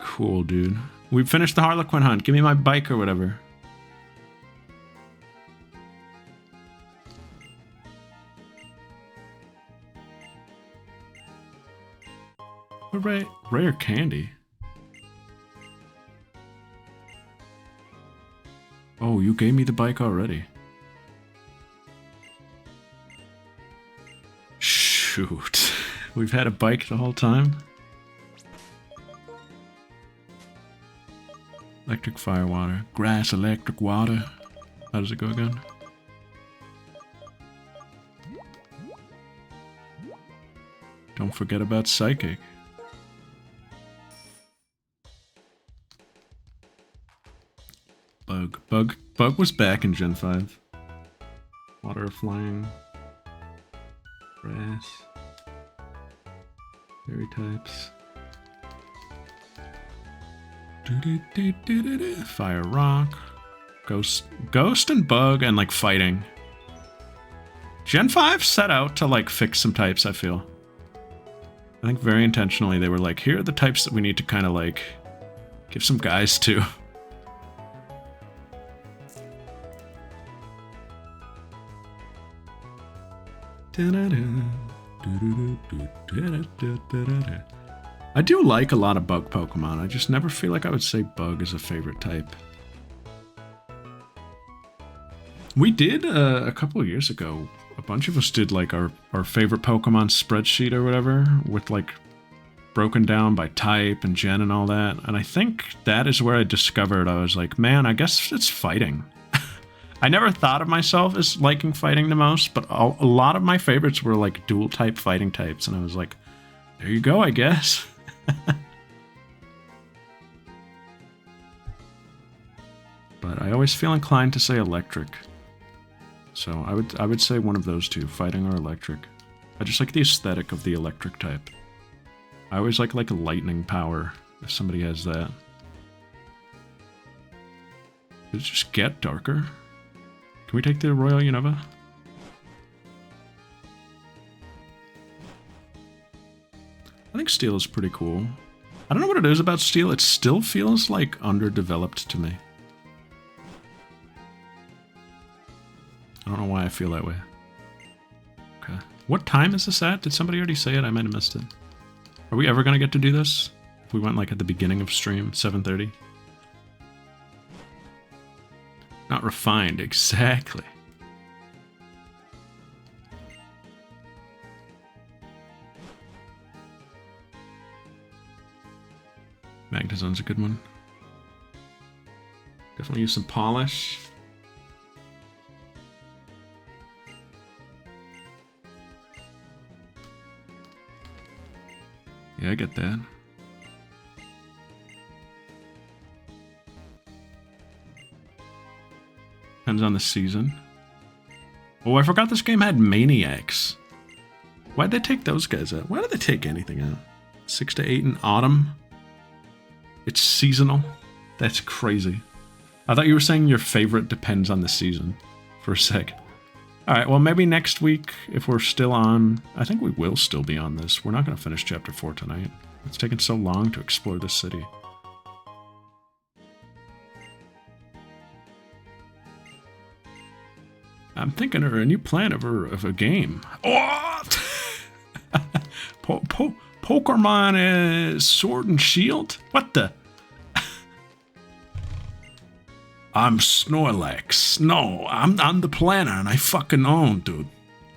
Cool, dude. We finished the Harlequin hunt. Give me my bike or whatever. Rare candy. Oh, you gave me the bike already. Shoot. We've had a bike the whole time. Electric, fire, water. Grass, electric, water. How does it go again? Don't forget about psychic. Bug was back in Gen 5. Water, flying. Grass. Fairy types. Fire, rock. Ghost and bug and like fighting. Gen 5 set out to like fix some types, I feel. I think very intentionally they were like, here are the types that we need to kind of like give some guys to. I do like a lot of bug Pokemon. I just never feel like I would say bug is a favorite type. We did a couple of years ago. A bunch of us did like our favorite Pokemon spreadsheet or whatever with like broken down by type and gen and all that. And I think that is where I discovered I was like, man, I guess it's fighting. I never thought of myself as liking fighting the most, but a lot of my favorites were like dual type fighting types, and I was like, there you go, I guess. But I always feel inclined to say electric. So I would say one of those two, fighting or electric. I just like the aesthetic of the electric type. I always like a lightning power, if somebody has that. Does it just get darker? Can we take the Royal Unova? I think Steel is pretty cool. I don't know what it is about Steel. It still feels like underdeveloped to me. I don't know why I feel that way. Okay. What time is this at? Did somebody already say it? I might have missed it. Are we ever going to get to do this? If we went like at the beginning of stream, 7:30? Not refined, exactly. Magnezone's a good one. Definitely use some polish. Yeah, I get that. Depends on the season. Oh, I forgot this game had Maniacs. Why'd they take those guys out? Why did they take anything out? 6 to 8 in autumn? It's seasonal? That's crazy. I thought you were saying your favorite depends on the season for a sec. Alright, well maybe next week, if we're still on... I think we will still be on this. We're not going to finish Chapter 4 tonight. It's taken so long to explore this city. I'm thinking of a new plan of a game. Oh! Pokemon is Sword and Shield? What the? I'm Snorlax. No, I'm the planner and I fucking own, dude.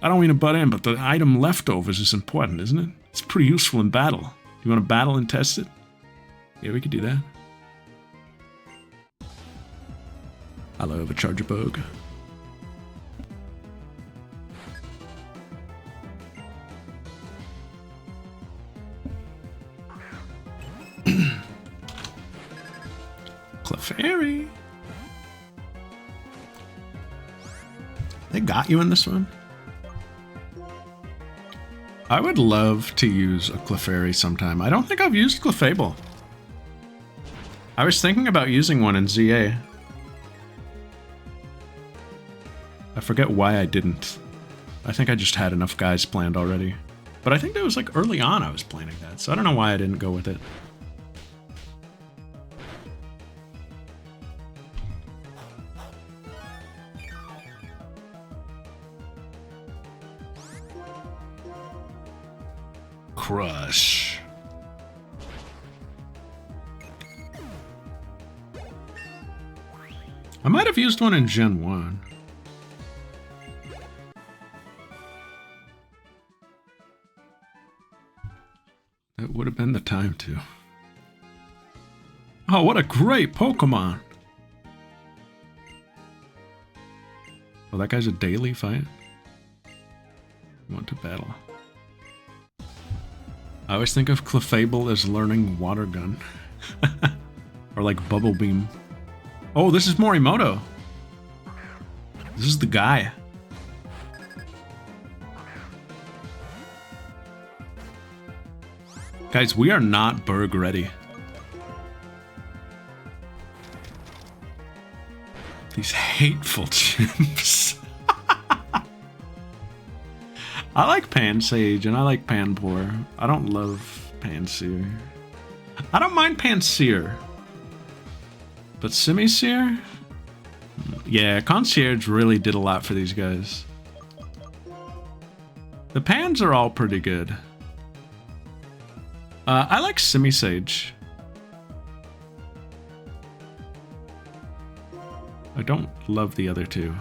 I don't mean to butt in, but the item leftovers is important, isn't it? It's pretty useful in battle. You want to battle and test it? Yeah, we could do that. I love a Charger Bug. Clefairy. They got you in this one? I would love to use a Clefairy sometime. I don't think I've used Clefable. I was thinking about using one in ZA. I forget why I didn't. I think I just had enough guys planned already. But I think that was like early on I was planning that, so I don't know why I didn't go with it. Crush. I might have used one in Gen 1. That would have been the time to. Oh, what a great Pokemon! Oh, that guy's a daily fight? Want to battle. I always think of Clefable as learning Water Gun. Or like Bubble Beam. Oh, this is Morimoto. This is the guy. Guys, we are not Berg ready. These hateful chimps. I like Pansage and I like Panpour. I don't love Pansear. I don't mind Pansear. But Simisear? Yeah, Concierge really did a lot for these guys. The Pans are all pretty good. I like Simisage. I don't love the other two.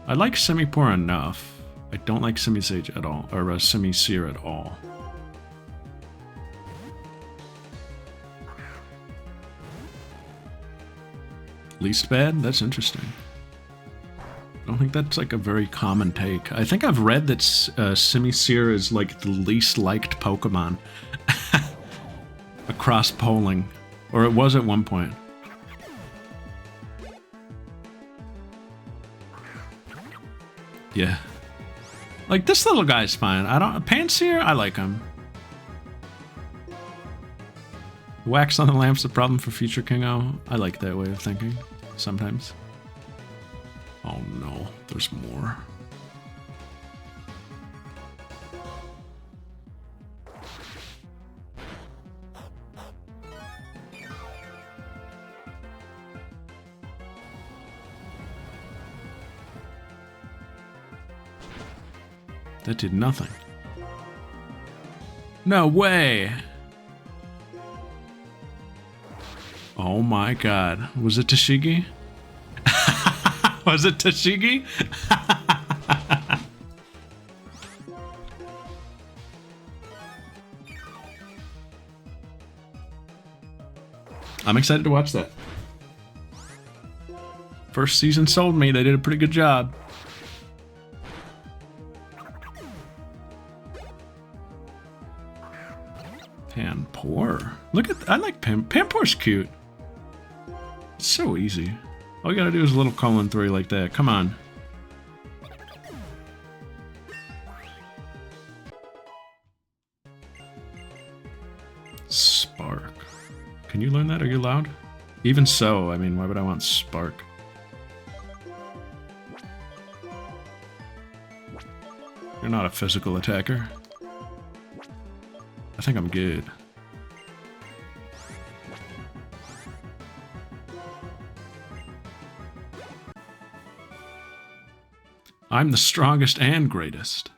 I like Simipour enough. I don't like Simisage at all, or Simisear at all. Least bad? That's interesting. I don't think that's like a very common take. I think I've read that Simisear is like the least liked Pokemon across polling, or it was at one point. Yeah. Like, this little guy's fine. Pansear, I like him. Wax on the lamp's the problem for future King-O. I like that way of thinking. Sometimes. Oh no, there's more. That did nothing. No way! Oh my god. Was it Tashigi? Was it Tashigi? I'm excited to watch that. First season sold me. They did a pretty good job. Panpour. Look at I like Panpour's cute. It's so easy. All you gotta do is a little colon 3 like that. Come on. Spark. Can you learn that? Are you allowed? Even so, I mean, why would I want Spark? You're not a physical attacker. I think I'm good. I'm the strongest and greatest.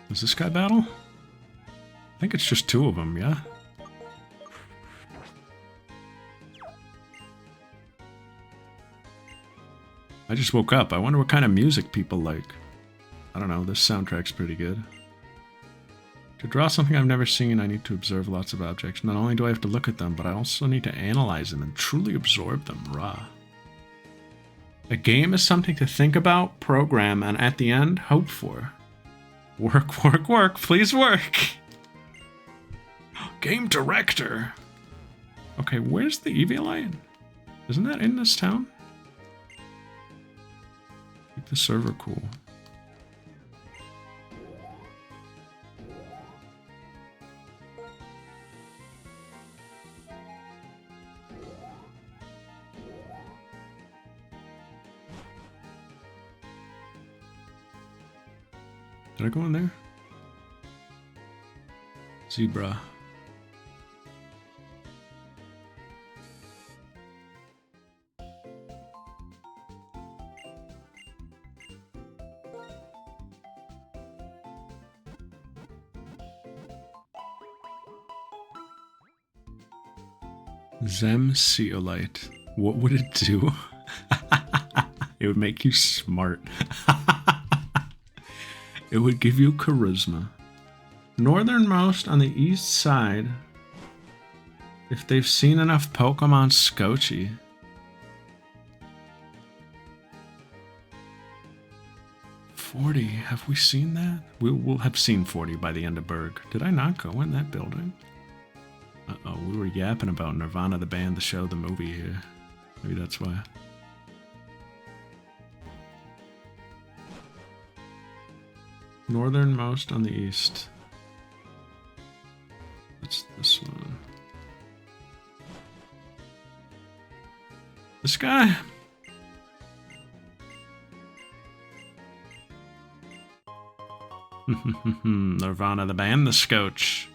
Does this guy battle? I think it's just two of them, yeah? I just woke up. I wonder what kind of music people like. I don't know, this soundtrack's pretty good. To draw something I've never seen, I need to observe lots of objects. Not only do I have to look at them, but I also need to analyze them and truly absorb them. Rah. A game is something to think about, program, and at the end, hope for. Work, work, work, please work! Game director! Okay, where's the Eviolite? Isn't that in this town? Keep the server cool. Did I go in there? Zebra. Zeolite. What would it do? It would make you smart. It would give you charisma. Northernmost on the east side. If they've seen enough Pokemon Scotchy. $40. Have we seen that? We'll have seen 40 by the end of Berg. Did I not go in that building? Uh-oh, we were yapping about Nirvana, the band, the show, the movie here. Maybe that's why. Northernmost on the east. That's this one. This guy. Nirvana, the band, the Scotch.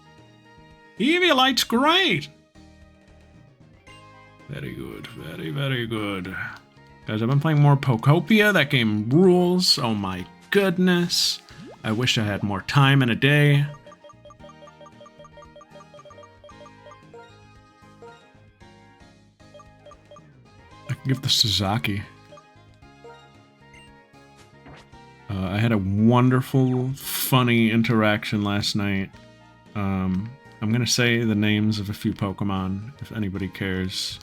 Eviolite's great! Very good, very, very good. Guys, I've been playing more Pokopia. That game rules. Oh my goodness. I wish I had more time in a day. I can give the Suzaki. I had a wonderful, funny interaction last night. I'm gonna say the names of a few Pokemon, if anybody cares.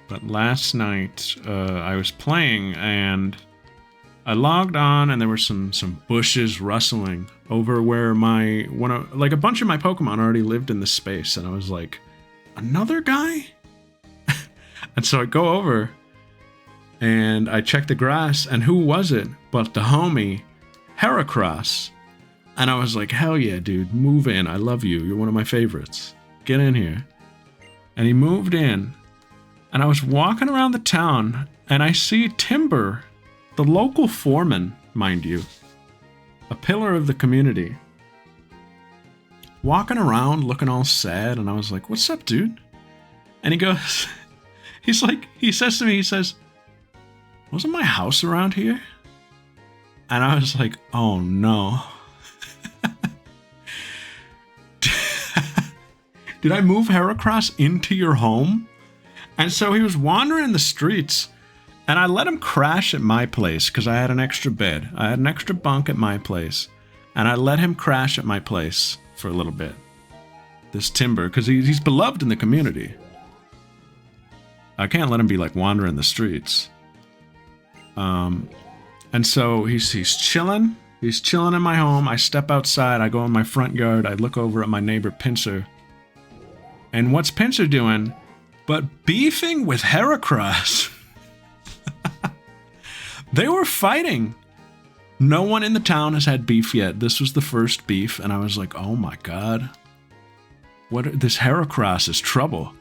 But last night, I was playing, and I logged on, and there were some bushes rustling over where like a bunch of my Pokemon already lived in the space, and I was like, another guy? And so I go over, and I check the grass, and who was it but the homie, Heracross. And I was like, hell yeah, dude, move in. I love you. You're one of my favorites. Get in here. And he moved in, and I was walking around the town, and I see Timber, the local foreman, mind you, a pillar of the community, walking around looking all sad, and I was like, what's up, dude? And he goes, he says to me, wasn't my house around here? And I was like, oh no. Did I move Heracross into your home? And so he was wandering the streets, and I let him crash at my place because I had an extra bed. I had an extra bunk at my place, and I let him crash at my place for a little bit. This Timber, because he's beloved in the community. I can't let him be like wandering the streets. And so he's chilling. He's chilling in my home. I step outside. I go in my front yard. I look over at my neighbor Pinsir. And what's Pinsir doing but beefing with Heracross? They were fighting. No one in the town has had beef yet. This was the first beef, and I was like, oh my god. This Heracross is trouble.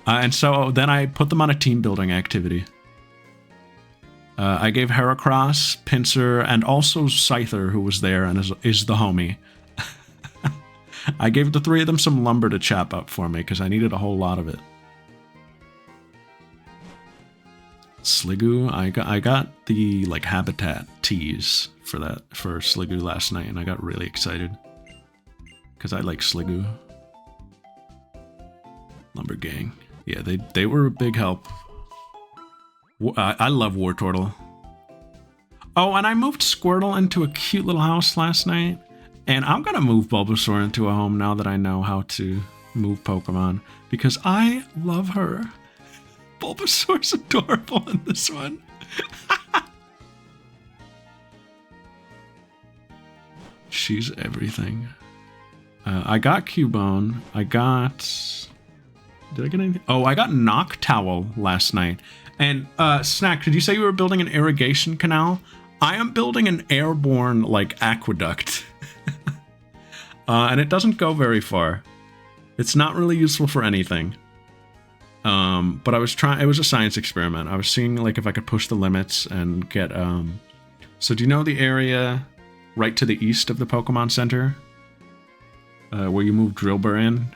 And so then I put them on a team building activity. I gave Heracross, Pinsir, and also Scyther, who was there and is the homie. I gave the three of them some lumber to chop up for me because I needed a whole lot of it. Sliggoo, I got the like habitat teas for Sliggoo last night, and I got really excited because I like Sliggoo. Lumber Gang. Yeah, they were a big help. I love Wartortle. Oh, and I moved Squirtle into a cute little house last night. And I'm going to move Bulbasaur into a home now that I know how to move Pokemon. Because I love her. Bulbasaur's adorable in this one. She's everything. I got Cubone. Did I get anything? Oh, I got Noctowl last night. And, Snack, did you say you were building an irrigation canal? I am building an airborne, like, aqueduct. And it doesn't go very far. It's not really useful for anything. But I was trying, it was a science experiment. I was seeing, like, if I could push the limits and get, so do you know the area right to the east of the Pokemon Center? Where you move Drillbur in?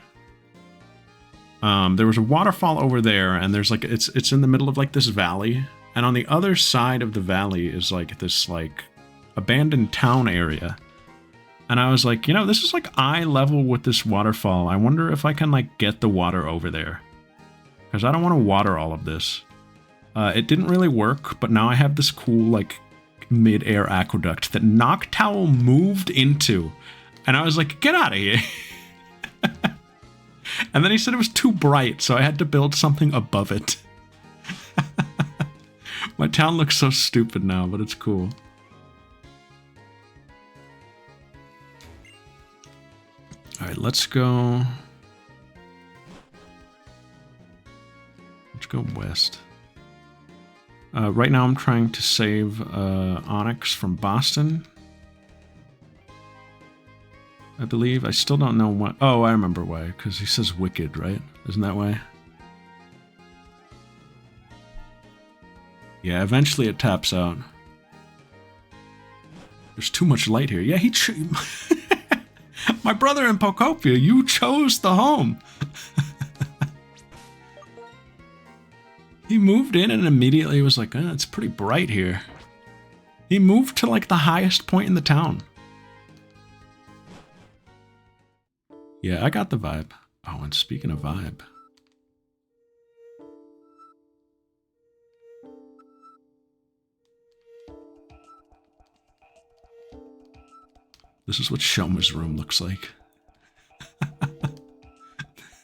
There was a waterfall over there, and there's like it's in the middle of like this valley, and on the other side of the valley is like this like abandoned town area, And I was like, you know, this is like eye level with this waterfall. I wonder if I can like get the water over there. Because I don't want to water all of this. It didn't really work, but now I have this cool like mid-air aqueduct that Noctowl moved into. And I was like, get out of here. And then he said it was too bright, so I had to build something above it. My town looks so stupid now, but it's cool. Alright, let's go... Let's go west. Right now I'm trying to save Onyx from Boston. I believe. I still don't know what... Oh, I remember why. Because he says wicked, right? Isn't that why? Yeah, eventually it taps out. There's too much light here. Yeah, he... My brother in Pokopia, you chose the home. He moved in and immediately was like, it's pretty bright here. He moved to like the highest point in the town. Yeah, I got the vibe. Oh, and speaking of vibe. This is what Shoma's room looks like.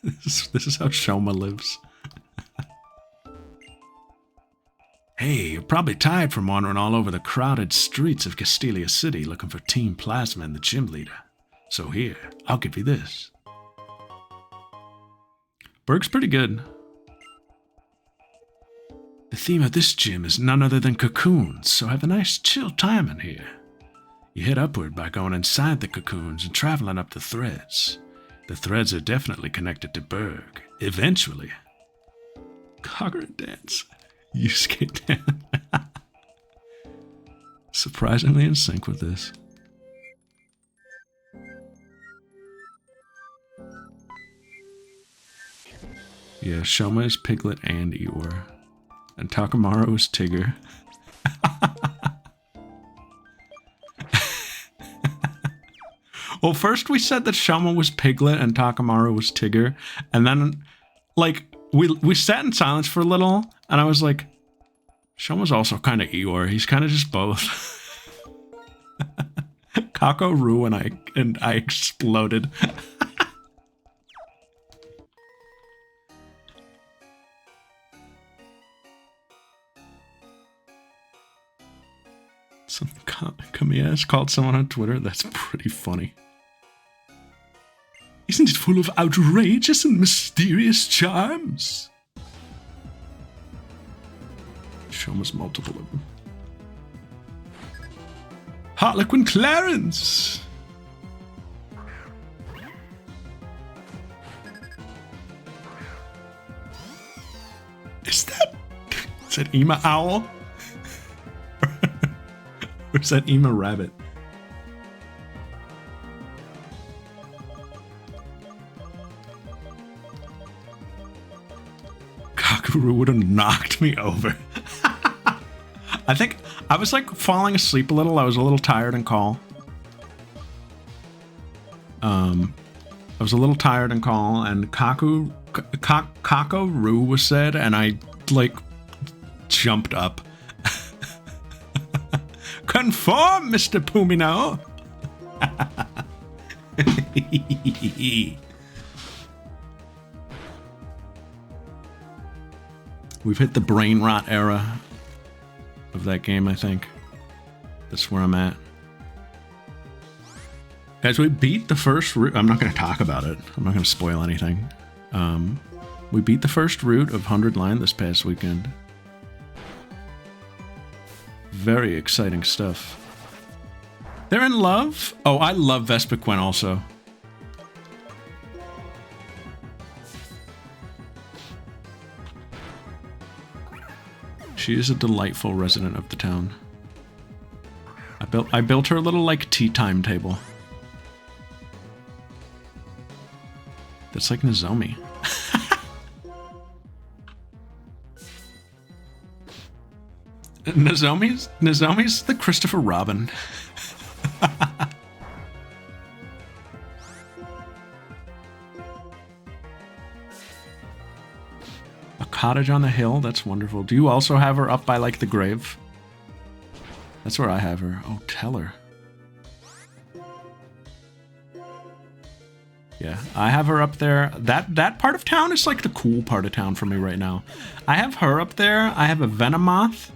This is how Shoma lives. Hey, you're probably tired from wandering all over the crowded streets of Castelia City looking for Team Plasma and the gym leader. So here, I'll give you this. Berg's pretty good. The theme of this gym is none other than cocoons, so have a nice chill time in here. You head upward by going inside the cocoons and traveling up the threads. The threads are definitely connected to Berg, eventually. Cogger dance. You skate down. Surprisingly in sync with this. Yeah, Shoma is Piglet and Eeyore. And Takamaru is Tigger. Well, first we said that Shoma was Piglet and Takamaru was Tigger. And then, like, we sat in silence for a little, and I was like, Shoma's also kind of Eeyore. He's kind of just both. Kako Roo and I exploded. Some Kamiya called someone on Twitter. That's pretty funny. Isn't it full of outrageous and mysterious charms? Shoma's multiple of them. Harlequin Clarence! Is that Ema Owl? Or is that Ema Rabbit? Kakuru would have knocked me over. I think I was like falling asleep a little. I was a little tired and call. I was a little tired and call, and Kako Roo was said, and I like jumped up. Conform, Mr. Pumino. We've hit the brain rot era of that game, I think. That's where I'm at. Guys, we beat the first route. I'm not going to talk about it. I'm not going to spoil anything. We beat the first route of 100 Line this past weekend. Very exciting stuff. They're in love? Oh, I love Vespiquen also. She is a delightful resident of the town. I built her a little like tea time table. That's like Nozomi. Nozomi's the Christopher Robin. cottage on the hill. That's wonderful. Do you also have her up by, like, the grave? That's where I have her. Oh, tell her. Yeah, I have her up there. That part of town is like the cool part of town for me right now. I have her up there. I have a Venomoth.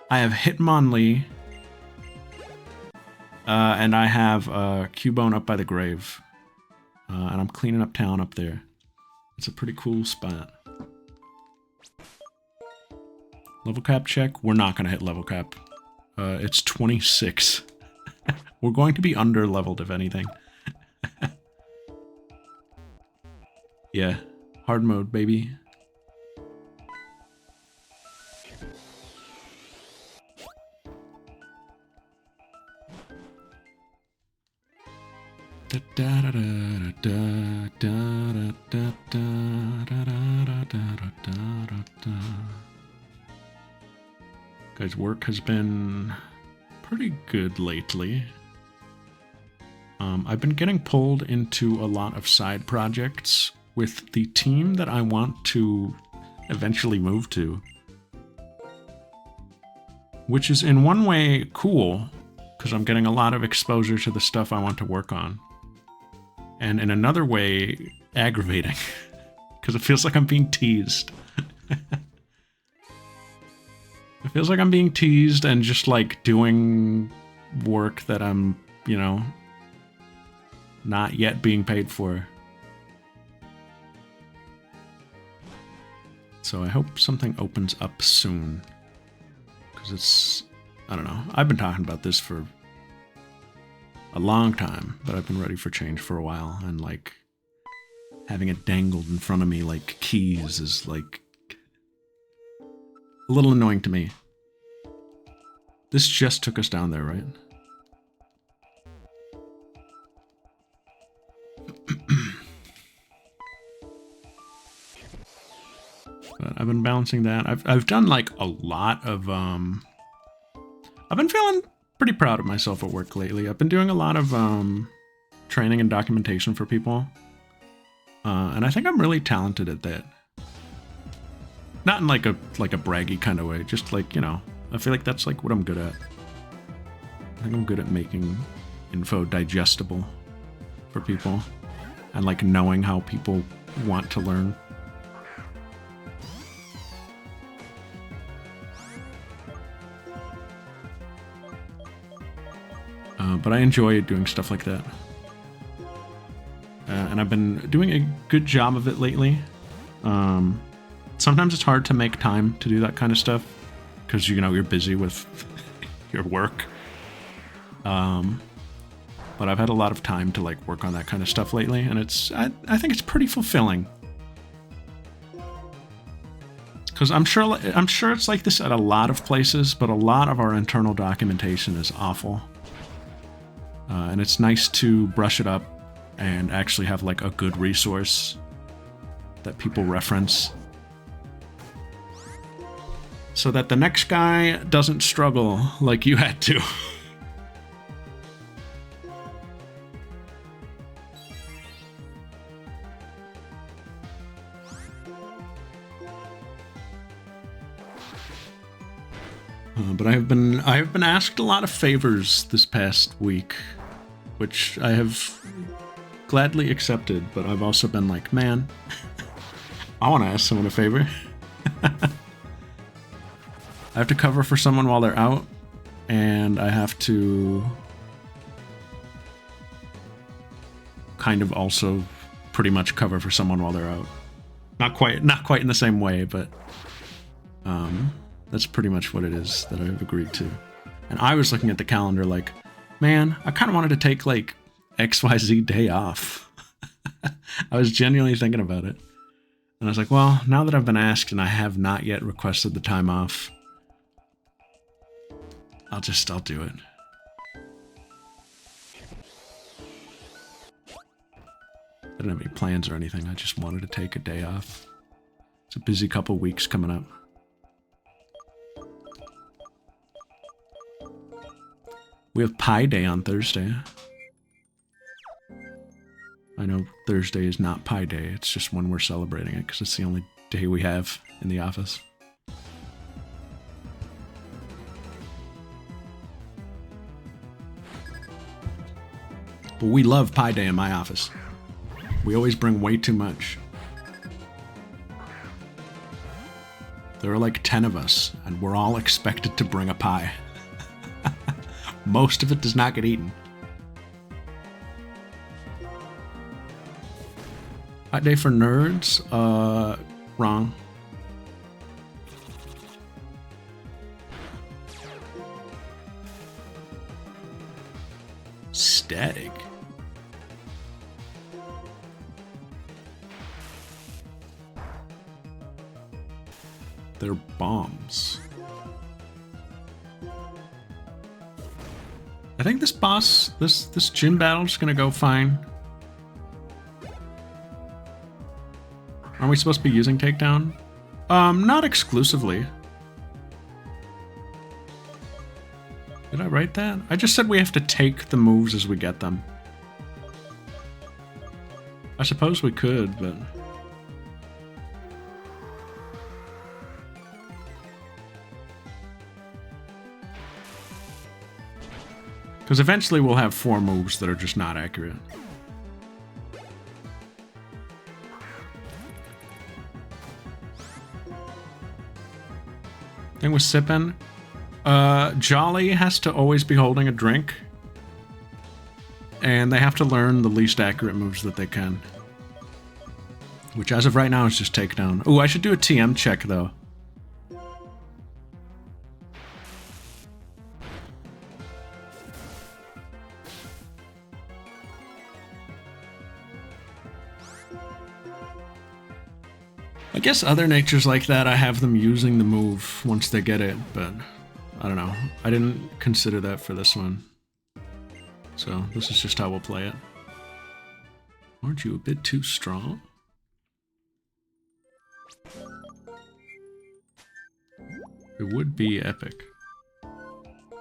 I have Hitmonlee. And I have Cubone up by the grave. And I'm cleaning up town up there. It's a pretty cool spot. Level cap check. We're not going to hit level cap. It's 26. We're going to be under leveled if anything. Yeah, hard mode, baby. Guys, work has been pretty good lately. I've been getting pulled into a lot of side projects with the team that I want to eventually move to. Which is in one way cool, because I'm getting a lot of exposure to the stuff I want to work on. And in another way, aggravating, because it feels like I'm being teased. It feels like I'm being teased and just like doing work that I'm, you know, not yet being paid for. So I hope something opens up soon. Because it's, I don't know, I've been talking about this for a long time, but I've been ready for change for a while, and like having it dangled in front of me like keys is like a little annoying to me. This just took us down there, right? But I've been balancing that. I've done like a lot of I've been feeling pretty proud of myself at work lately. I've been doing a lot of training and documentation for people. And I think I'm really talented at that. Not in like a braggy kind of way, just like, you know, I feel like that's like what I'm good at. I think I'm good at making info digestible for people and like knowing how people want to learn. But I enjoy doing stuff like that. And I've been doing a good job of it lately. Sometimes it's hard to make time to do that kind of stuff because, you know, you're busy with your work. But I've had a lot of time to like work on that kind of stuff lately, and I think it's pretty fulfilling. Because I'm sure it's like this at a lot of places, but a lot of our internal documentation is awful. And it's nice to brush it up and actually have like a good resource that people reference, so that the next guy doesn't struggle like you had to. But I have been asked a lot of favors this past week, which I have gladly accepted, but I've also been like, man, I want to ask someone a favor. I have to cover for someone while they're out, and I have to kind of also pretty much cover for someone while they're out. Not quite in the same way, but that's pretty much what it is that I've agreed to. And I was looking at the calendar like, man, I kind of wanted to take like XYZ day off. I was genuinely thinking about it. And I was like, well, now that I've been asked and I have not yet requested the time off, I'll do it. I didn't have any plans or anything. I just wanted to take a day off. It's a busy couple weeks coming up. We have Pi Day on Thursday. I know Thursday is not Pi Day. It's just when we're celebrating it because it's the only day we have in the office. But we love Pie Day in my office. We always bring way too much. There are like 10 of us, and we're all expected to bring a pie. Most of it does not get eaten. Pie Day for nerds? Wrong. Static. They're bombs. I think this boss, this gym battle is gonna go fine. Aren't we supposed to be using takedown? Not exclusively. Did I write that? I just said we have to take the moves as we get them. I suppose we could, but... Because eventually we'll have 4 moves that are just not accurate. Thing with sipping, Jolly has to always be holding a drink. And they have to learn the least accurate moves that they can. Which as of right now is just takedown. Ooh, I should do a TM check though. I guess other natures like that, I have them using the move once they get it, but I don't know. I didn't consider that for this one. So this is just how we'll play it. Aren't you a bit too strong? It would be epic.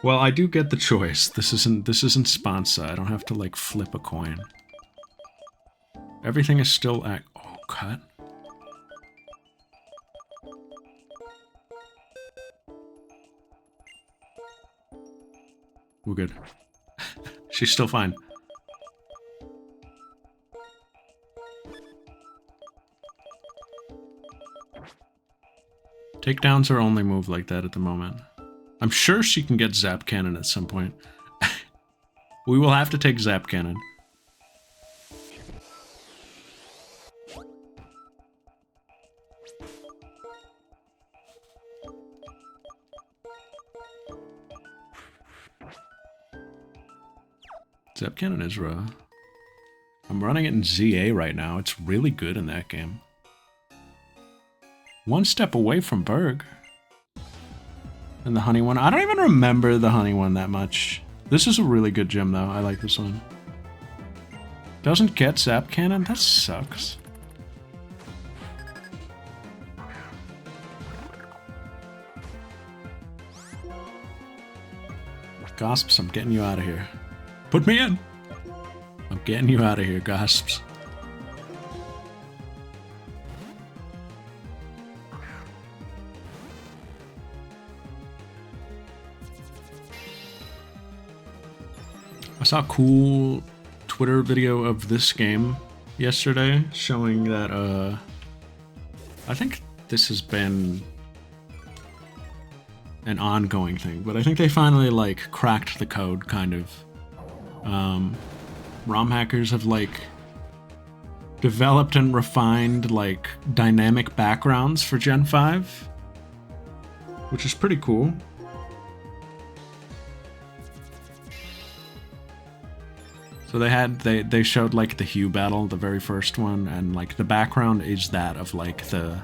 Well, I do get the choice. This isn't Sponsa. I don't have to like flip a coin. Everything is still at cut. We're good. She's still fine. Takedowns are only move like that at the moment. I'm sure she can get Zap Cannon at some point. We will have to take Zap Cannon. Zap Cannon is raw. I'm running it in ZA right now. It's really good in that game. One step away from Berg. And the honey one. I don't even remember the honey one that much. This is a really good gym though. I like this one. Doesn't get Zap Cannon? That sucks. Gosps, I'm getting you out of here. Put me in! I'm getting you out of here, Gosps. I saw a cool Twitter video of this game yesterday showing that, I think this has been an ongoing thing, but I think they finally, like, cracked the code, kind of. ROM hackers have, like, developed and refined, like, dynamic backgrounds for Gen 5, which is pretty cool. So they showed, like, the Hue battle, the very first one, and, like, the background is that of, like, the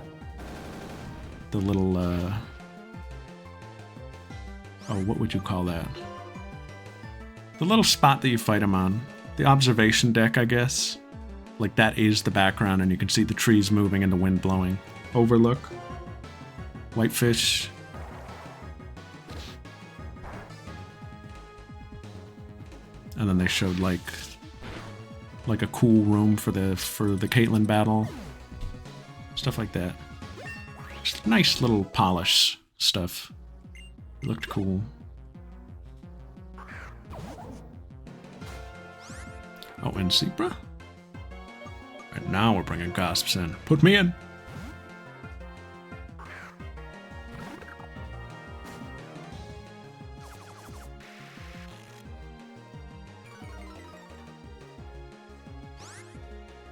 little, oh, what would you call that? The little spot that you fight him on. The observation deck, I guess. Like, that is the background, and you can see the trees moving and the wind blowing. Overlook. Whitefish. And then they showed, like a cool room for the Caitlyn battle. Stuff like that. Nice little polish stuff. It looked cool. Oh, and zebra? Right, now we're bringing Gosps in. Put me in!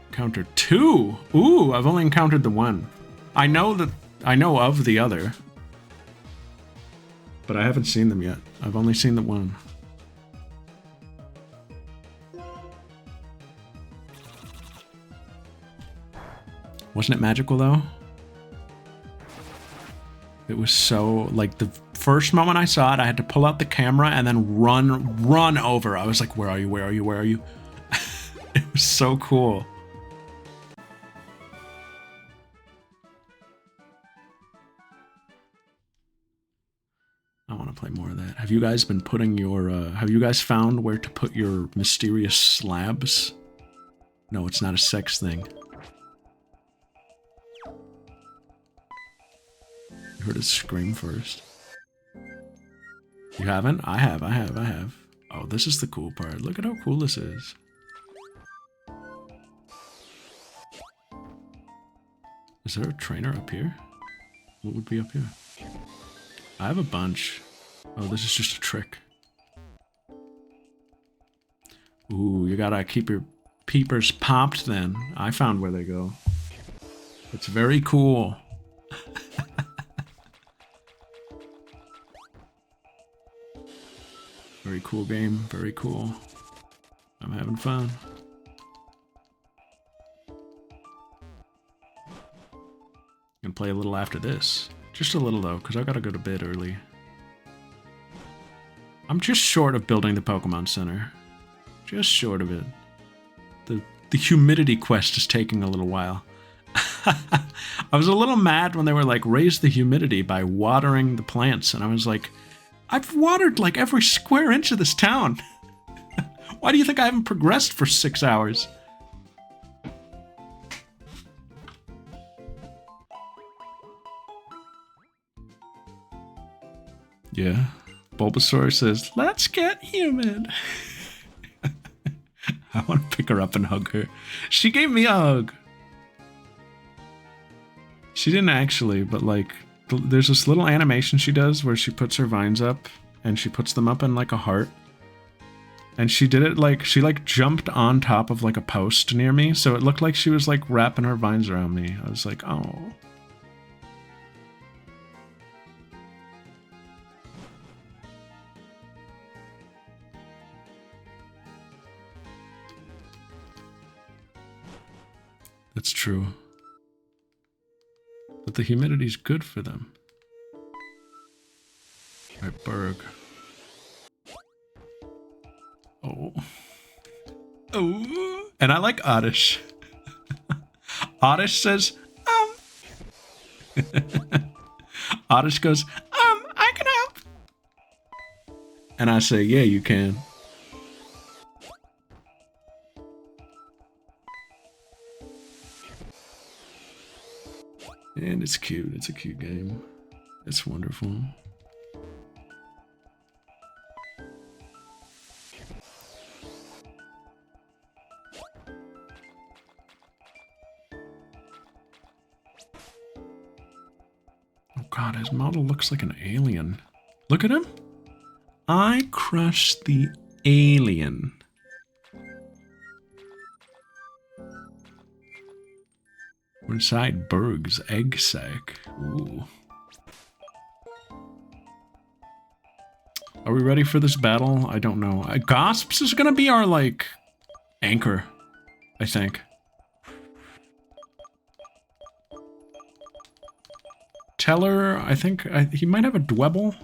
Encountered 2! Ooh, I've only encountered the 1. I know of the other. But I haven't seen them yet. I've only seen the 1. Wasn't it magical though? It was so, like, the first moment I saw it, I had to pull out the camera and then run over. I was like, where are you, where are you, where are you? It was so cool. I want to play more of that. Have you guys been putting your, have you guys found where to put your mysterious slabs? No, it's not a sex thing. You heard it scream first. You haven't? I have. Oh, this is the cool part. Look at how cool this is. Is there a trainer up here? What would be up here? I have a bunch. Oh, this is just a trick. Ooh, you gotta keep your peepers popped then. I found where they go. It's very cool. Very cool game, very cool. I'm having fun. Gonna play a little after this. Just a little though, because I gotta go to bed early. I'm just short of building the Pokemon Center. Just short of it. The humidity quest is taking a little while. I was a little mad when they were like, raise the humidity by watering the plants. And I was like, I've watered like every square inch of this town. Why do you think I haven't progressed for 6 hours? Yeah. Bulbasaur says, let's get humid. I want to pick her up and hug her. She gave me a hug. She didn't actually, but like, there's this little animation she does where she puts her vines up and she puts them up in like a heart. And she did it like, she like jumped on top of like a post near me. So it looked like she was like wrapping her vines around me. I was like, oh. That's true. But the humidity's good for them. Alright, Berg. Oh. Oh. And I like Oddish. Oddish says, Oddish goes, I can help. And I say, yeah, you can. And it's cute. It's a cute game. It's wonderful. Oh god, his model looks like an alien. Look at him. I crushed the alien. We're inside Berg's egg sac. Ooh. Are we ready for this battle? I don't know. Gosps is gonna be our, like, anchor, I think. Teller, I think, he might have a Dwebble.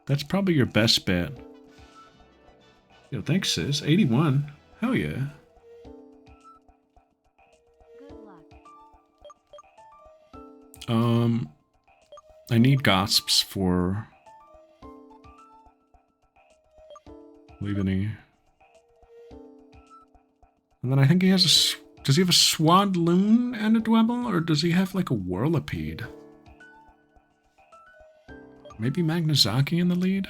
That's probably your best bet. Yo, thanks, sis. 81. Hell yeah. I need Gosps for Leaveny. And then I think he has a... Does he have a Swadloon and a Dwebble? Or does he have like a Whirlipede? Maybe Magnazaki in the lead?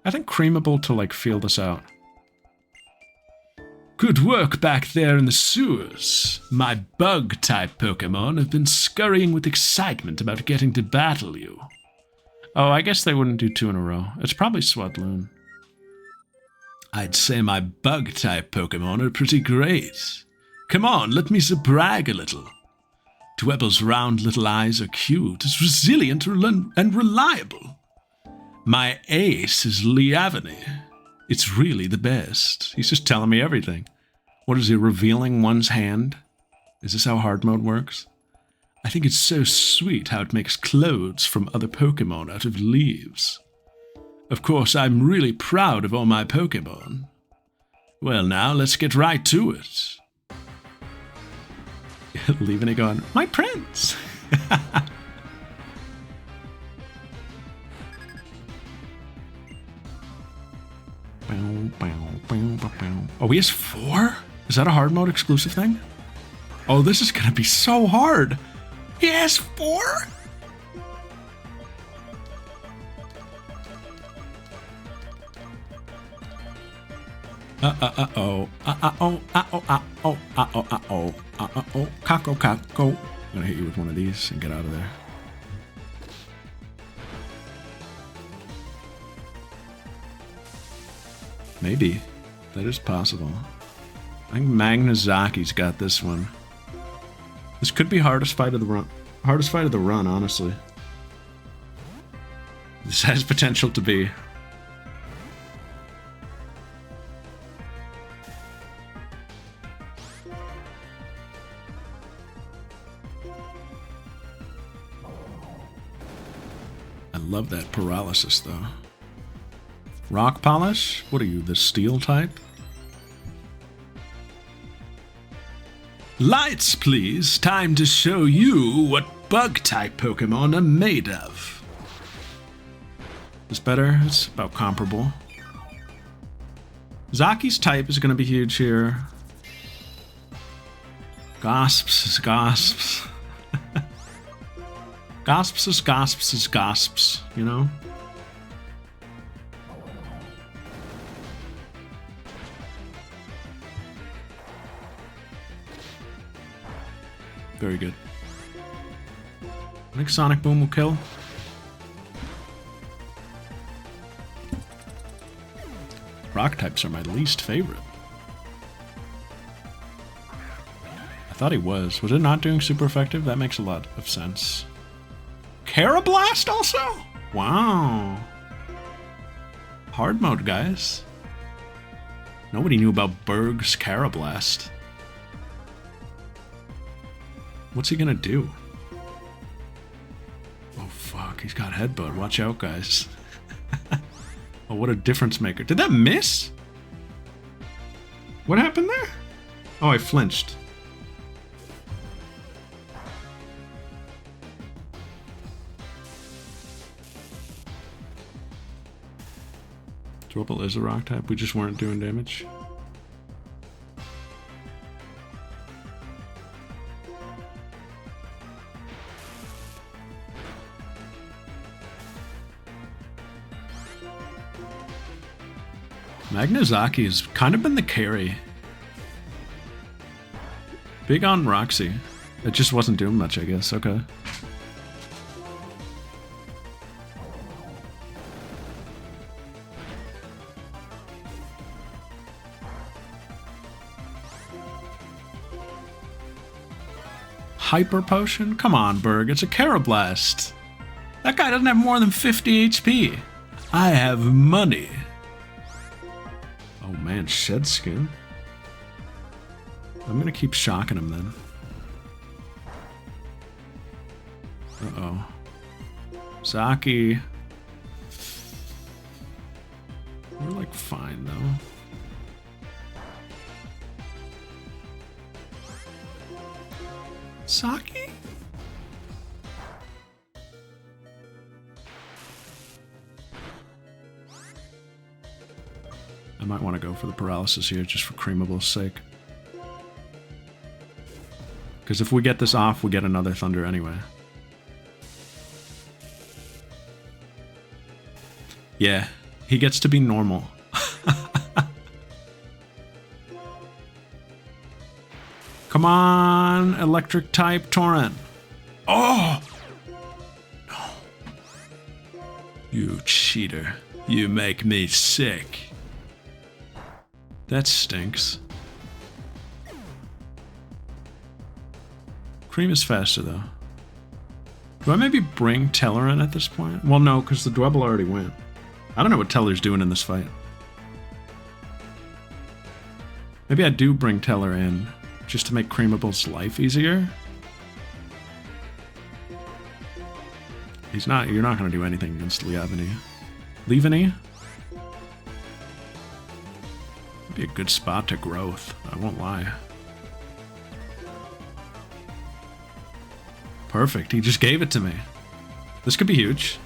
I think Creamable to, like, feel this out. Good work back there in the sewers. My bug-type Pokemon have been scurrying with excitement about getting to battle you. Oh, I guess they wouldn't do 2 in a row. It's probably Swadloon. I'd say my bug-type Pokemon are pretty great. Come on, let me brag a little. Dwebble's round little eyes are cute, as resilient and reliable. My ace is Liavani. It's really the best. He's just telling me everything. What is he, revealing one's hand? Is this how hard mode works? I think it's so sweet how it makes clothes from other Pokemon out of leaves. Of course, I'm really proud of all my Pokemon. Well, now, let's get right to it. Leaving it going, my prince! Oh, he has 4? Is that a hard mode exclusive thing? Oh, this is gonna be so hard! He has 4? Kako. I'm gonna hit you with one of these and get out of there. Maybe. That is possible. I think Magnazaki's got this one. This could be hardest fight of the run. Hardest fight of the run, honestly. This has potential to be. I love that paralysis, though. Rock Polish? What are you, the steel type? Lights, please. Time to show you what bug-type Pokemon are made of. Is better? It's about comparable. Zaki's type is going to be huge here. Gosps is Gosps. Gosps is Gosps is Gosps, you know? Very good. I think Sonic Boom will kill. Rock types are my least favorite. I thought he was. Was it not doing super effective? That makes a lot of sense. Carablast also? Wow. Hard mode, guys. Nobody knew about Berg's Carablast. What's he gonna do? Oh fuck, he's got Headbutt. Watch out, guys. Oh, what a difference maker. Did that miss? What happened there? Oh, I flinched. Dwebble is a rock type. We just weren't doing damage. Magnazaki has kind of been the carry. Big on Roxy. It just wasn't doing much, I guess. Okay. Hyper Potion? Come on, Berg. It's a Carablast. That guy doesn't have more than 50 HP. I have money. Oh man, Shed Skin. I'm gonna keep shocking him then. Uh-oh. Zaki. We're like fine though. Saki? I might want to go for the paralysis here just for Creamable's sake. Because if we get this off, we get another Thunder anyway. Yeah, he gets to be normal. Come on, electric type torrent. Oh! No. You cheater. You make me sick. That stinks. Cream is faster, though. Do I maybe bring Teller in at this point? Well, no, because the Dwebble already went. I don't know what Teller's doing in this fight. Maybe I do bring Teller in, just to make Creamable's life easier. He's not. You're not going to do anything against Leaveny. Leaveny? Would be a good spot to growth. I won't lie. Perfect. He just gave it to me. This could be huge.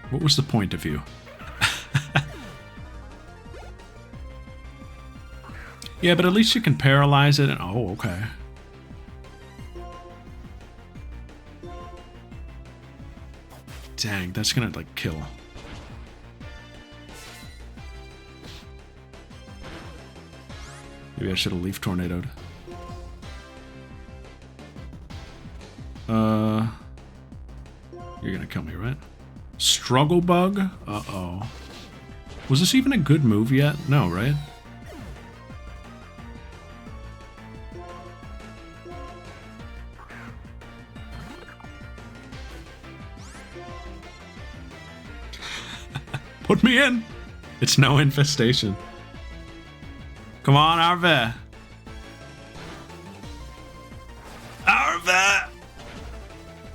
What was the point of view? Yeah, but at least you can paralyze it and... Oh, okay. Dang, that's gonna, like, kill. Maybe I should have leaf tornadoed. You're gonna kill me, right? Struggle bug? Uh-oh. Was this even a good move yet? No, right? Put me in! It's no infestation. Come on, Arve! Arve!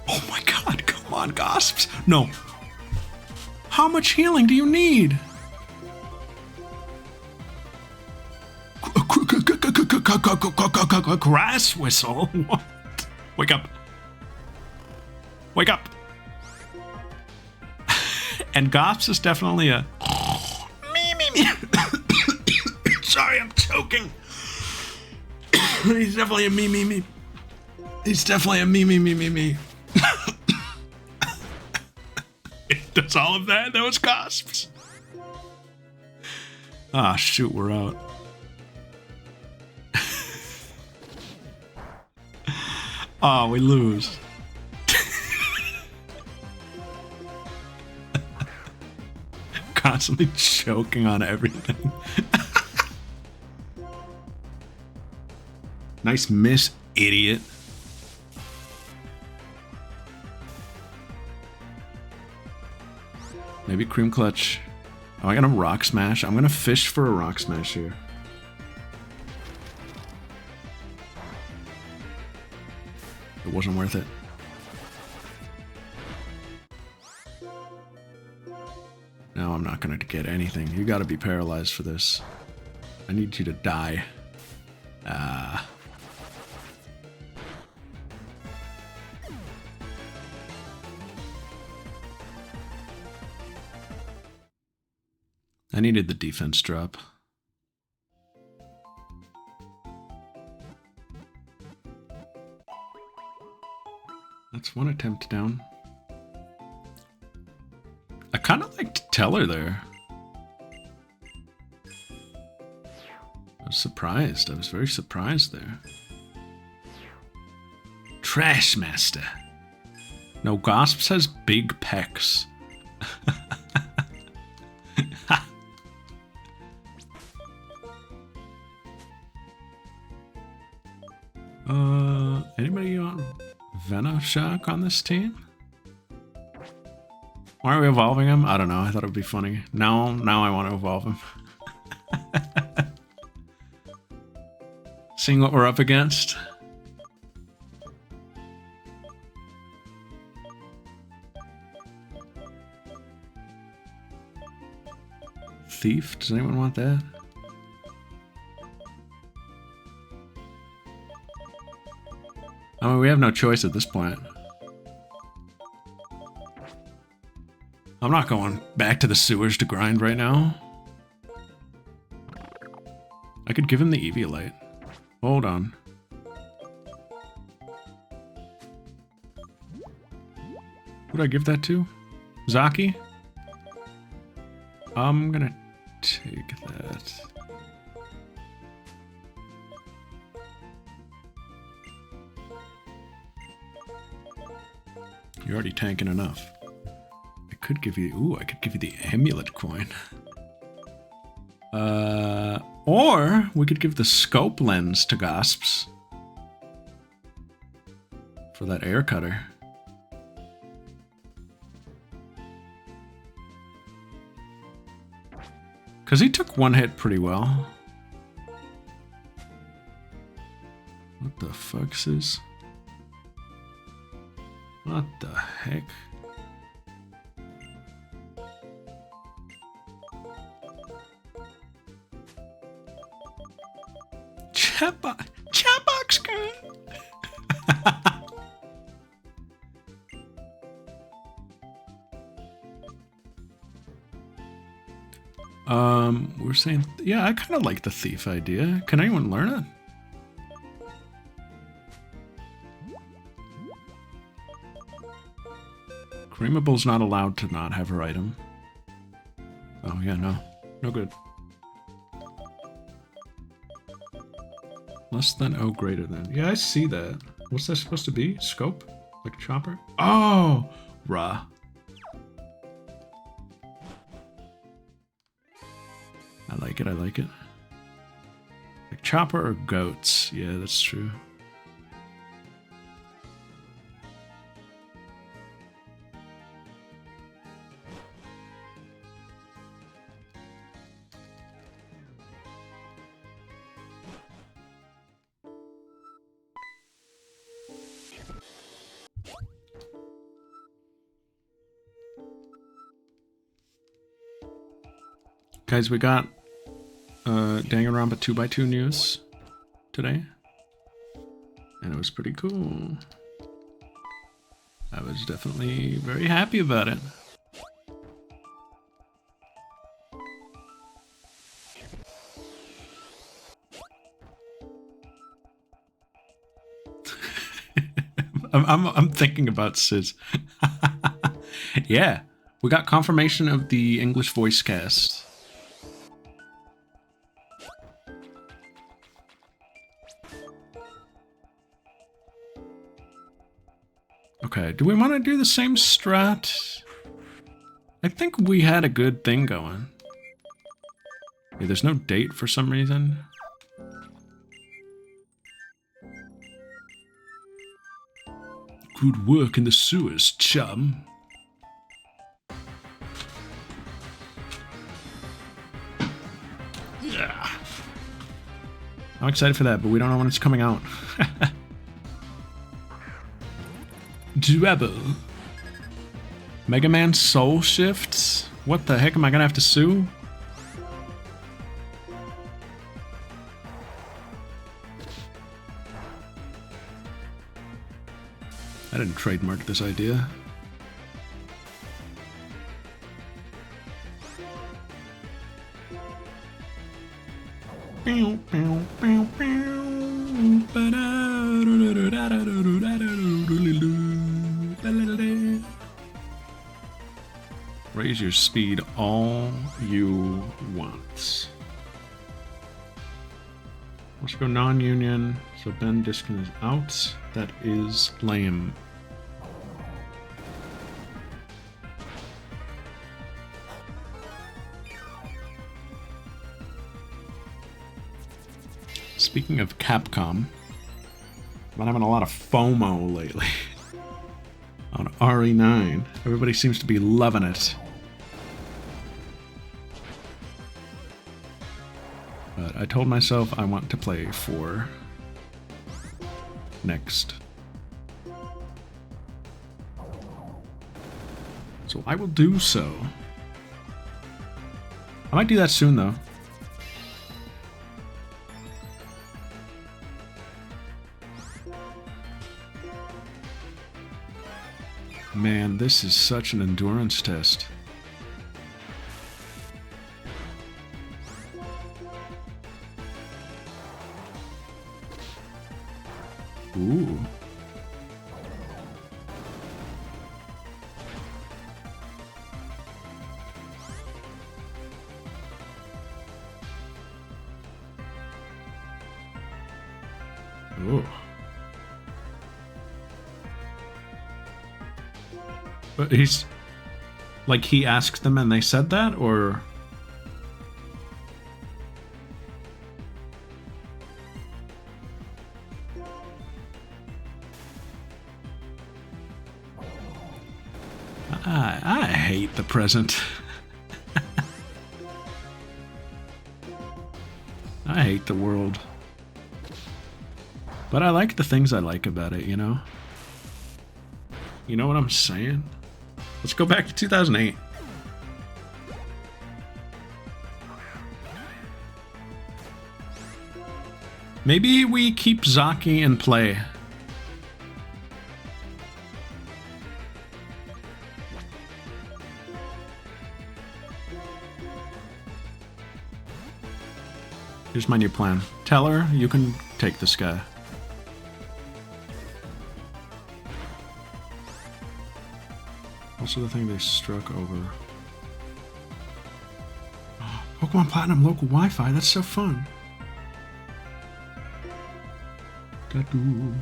Oh my god, come on, Gosps! No. How much healing do you need? Grass whistle? What? Wake up. Wake up. And Gosps is definitely a... Me. Sorry, I'm choking. He's definitely a me. He's definitely a me. That's all of that? That was Gosps. Ah, shoot, we're out. Oh, we lose. Constantly choking on everything. Nice miss, idiot. Maybe Cream Clutch. Am I gonna Rock Smash? I'm gonna fish for a Rock Smash here. It wasn't worth it. No, I'm not gonna get anything. You gotta be paralyzed for this. I need you to die. I needed the defense drop. That's one attempt down. I kind of liked Teller there. I was surprised. I was very surprised there. Trash Master. No, Gosps has big pecs. Anybody on Venoshock on this team? Why are we evolving him? I don't know. I thought it would be funny. Now I want to evolve him. Seeing what we're up against. Thief? Does anyone want that? I mean, we have no choice at this point. I'm not going back to the sewers to grind right now. I could give him the Eviolite. Hold on. Who did I give that to? Zaki? I'm gonna take that. You're already tanking enough. I could give you... Ooh, I could give you the amulet coin. Or we could give the scope lens to Gosps. For that air cutter. Because he took one hit pretty well. What the fuck's this? What the heck? Chatbox guy. We're saying, yeah, I kind of like the thief idea. Can anyone learn it? Creamable's not allowed to not have her item. Oh, yeah, no. No good. Less than, oh, greater than. Yeah, I see that. What's that supposed to be? Scope? Like a chopper? Oh! Rah. I like it, I like it. Like chopper or goats? Yeah, that's true. Guys, we got Danganronpa 2x2 news today. And it was pretty cool. I was definitely very happy about it. I'm thinking about Sis. Yeah, we got confirmation of the English voice cast. Okay, do we want to do the same strat? I think we had a good thing going. Yeah, there's no date for some reason. Good work in the sewers, chum. Yeah. I'm excited for that, but we don't know when it's coming out. Trouble. Mega Man Soul Shifts? What the heck am I gonna have to sue? I didn't trademark this idea. Raise your speed all you want. Let's go non-union. So Ben Diskin is out. That is lame. Speaking of Capcom, I've been having a lot of FOMO lately on RE9. Everybody seems to be loving it. But I told myself I want to play 4 next. So I will do so. I might do that soon though. Man, this is such an endurance test. Ooh. Ooh. But he's... Like, he asked them and they said that, or... I hate the present. I hate the world. But I like the things I like about it, you know? You know what I'm saying? Let's go back to 2008. Maybe we keep Zaki in play. Here's my new plan. Tell her you can take this guy. Also the thing they struck over. Oh, Pokemon Platinum local Wi-Fi, that's so fun. Tattoo.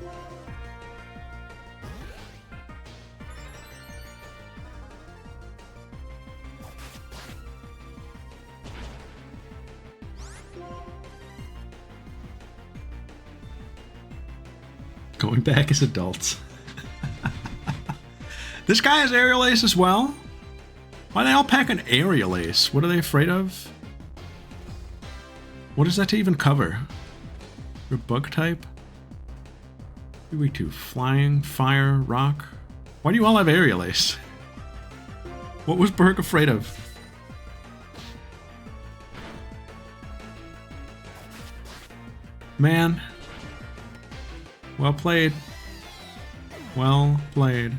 Going back as adults. This guy has Aerial Ace as well? Why they all pack an Aerial Ace? What are they afraid of? What is that to even cover? You're bug type? Who are we to? Flying, fire, rock? Why do you all have Aerial Ace? What was Berg afraid of? Man. Well played. Well played.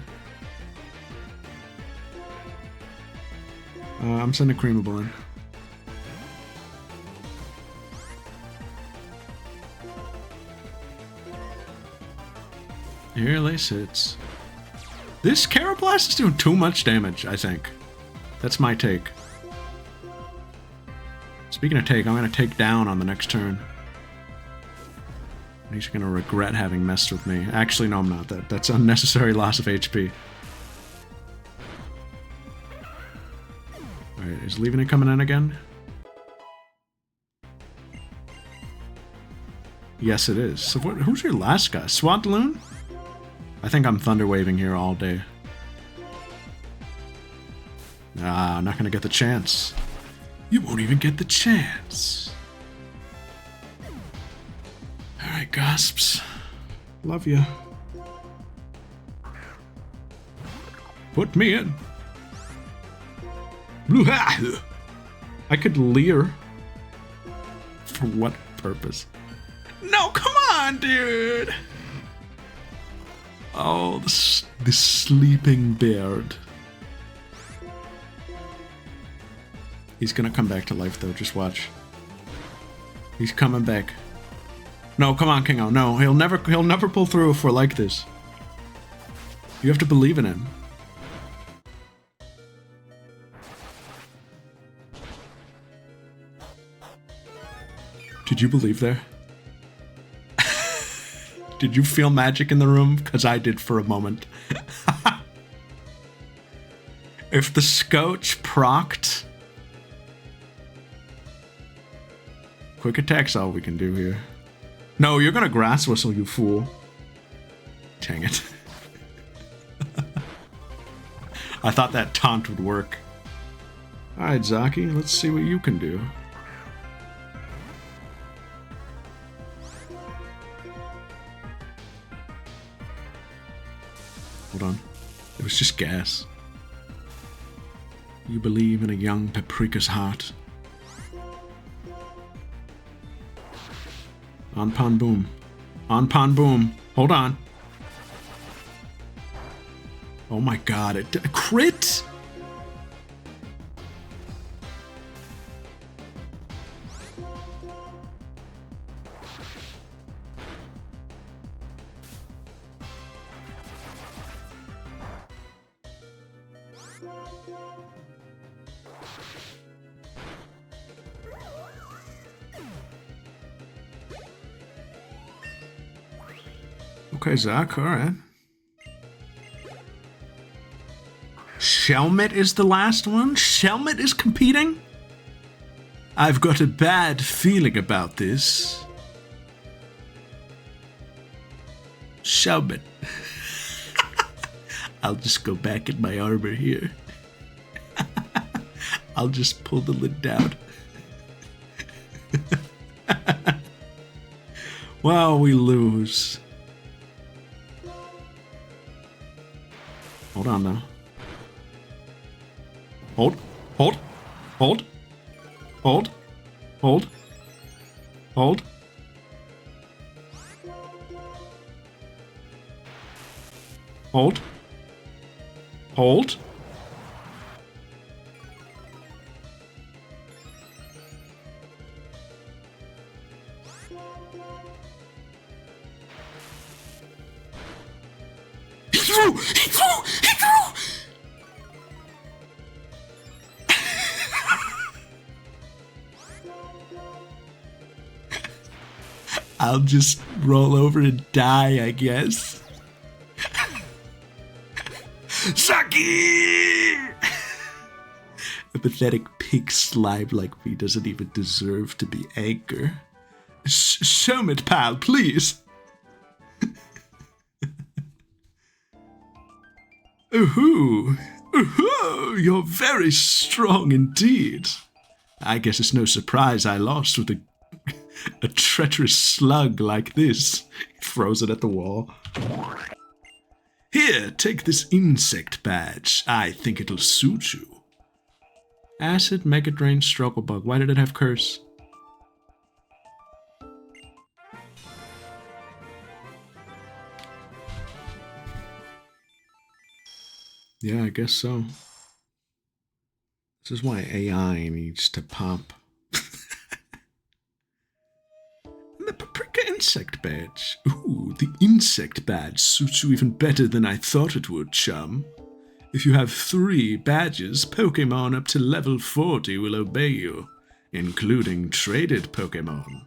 I'm sending Creamable in. Aerial Ace hits. This Carablast is doing too much damage, I think. That's my take. Speaking of take, I'm going to take down on the next turn. He's going to regret having messed with me. Actually, no, I'm not. That's unnecessary loss of HP. Alright, is Leaving It coming in again? Yes, it is. So who's your last guy? Swatloon? I think I'm Thunder Waving here all day. Ah, I'm not going to get the chance. You won't even get the chance. Alright, Gasps. Love you. Put me in. I could leer. For what purpose? No, come on, dude! Oh, the sleeping beard. He's gonna come back to life, though. Just watch. He's coming back. No, come on, Kingo. No, he'll never pull through if we're like this. You have to believe in him. Did you believe there? Did you feel magic in the room? Because I did for a moment. If the Scotch procced... Quick attack's all we can do here. No, you're gonna Grass Whistle, you fool. Dang it. I thought that taunt would work. Alright, Zaki, let's see what you can do. Hold on. It was just gas. You believe in a young paprika's heart. On Pon Boom. On Pon Boom. Hold on. Oh my god, it crit! Okay, Zach, alright. Shelmet is the last one? Shelmet is competing? I've got a bad feeling about this. Shelmet. I'll just go back in my armor here. I'll just pull the lid down. Wow, we lose. Hold on now. Hold. Hold. Hold. Hold. Hold. Hold. Hold. Hold. He threw! He threw! He threw! I'll just roll over and die, I guess. Saki! A pathetic pig slime like me doesn't even deserve to be anchor. Show me, pal, please. Ooh, ooh, you're very strong indeed. I guess it's no surprise I lost with a treacherous slug like this. He throws it at the wall. Here, take this insect badge. I think it'll suit you. Acid, Mega Drain, Struggle Bug. Why did it have curse? Yeah, I guess so. This is why AI needs to pop. The Paprika Insect Badge. Ooh, the Insect Badge suits you even better than I thought it would, chum. If you have 3 badges, Pokémon up to level 40 will obey you, including traded Pokémon.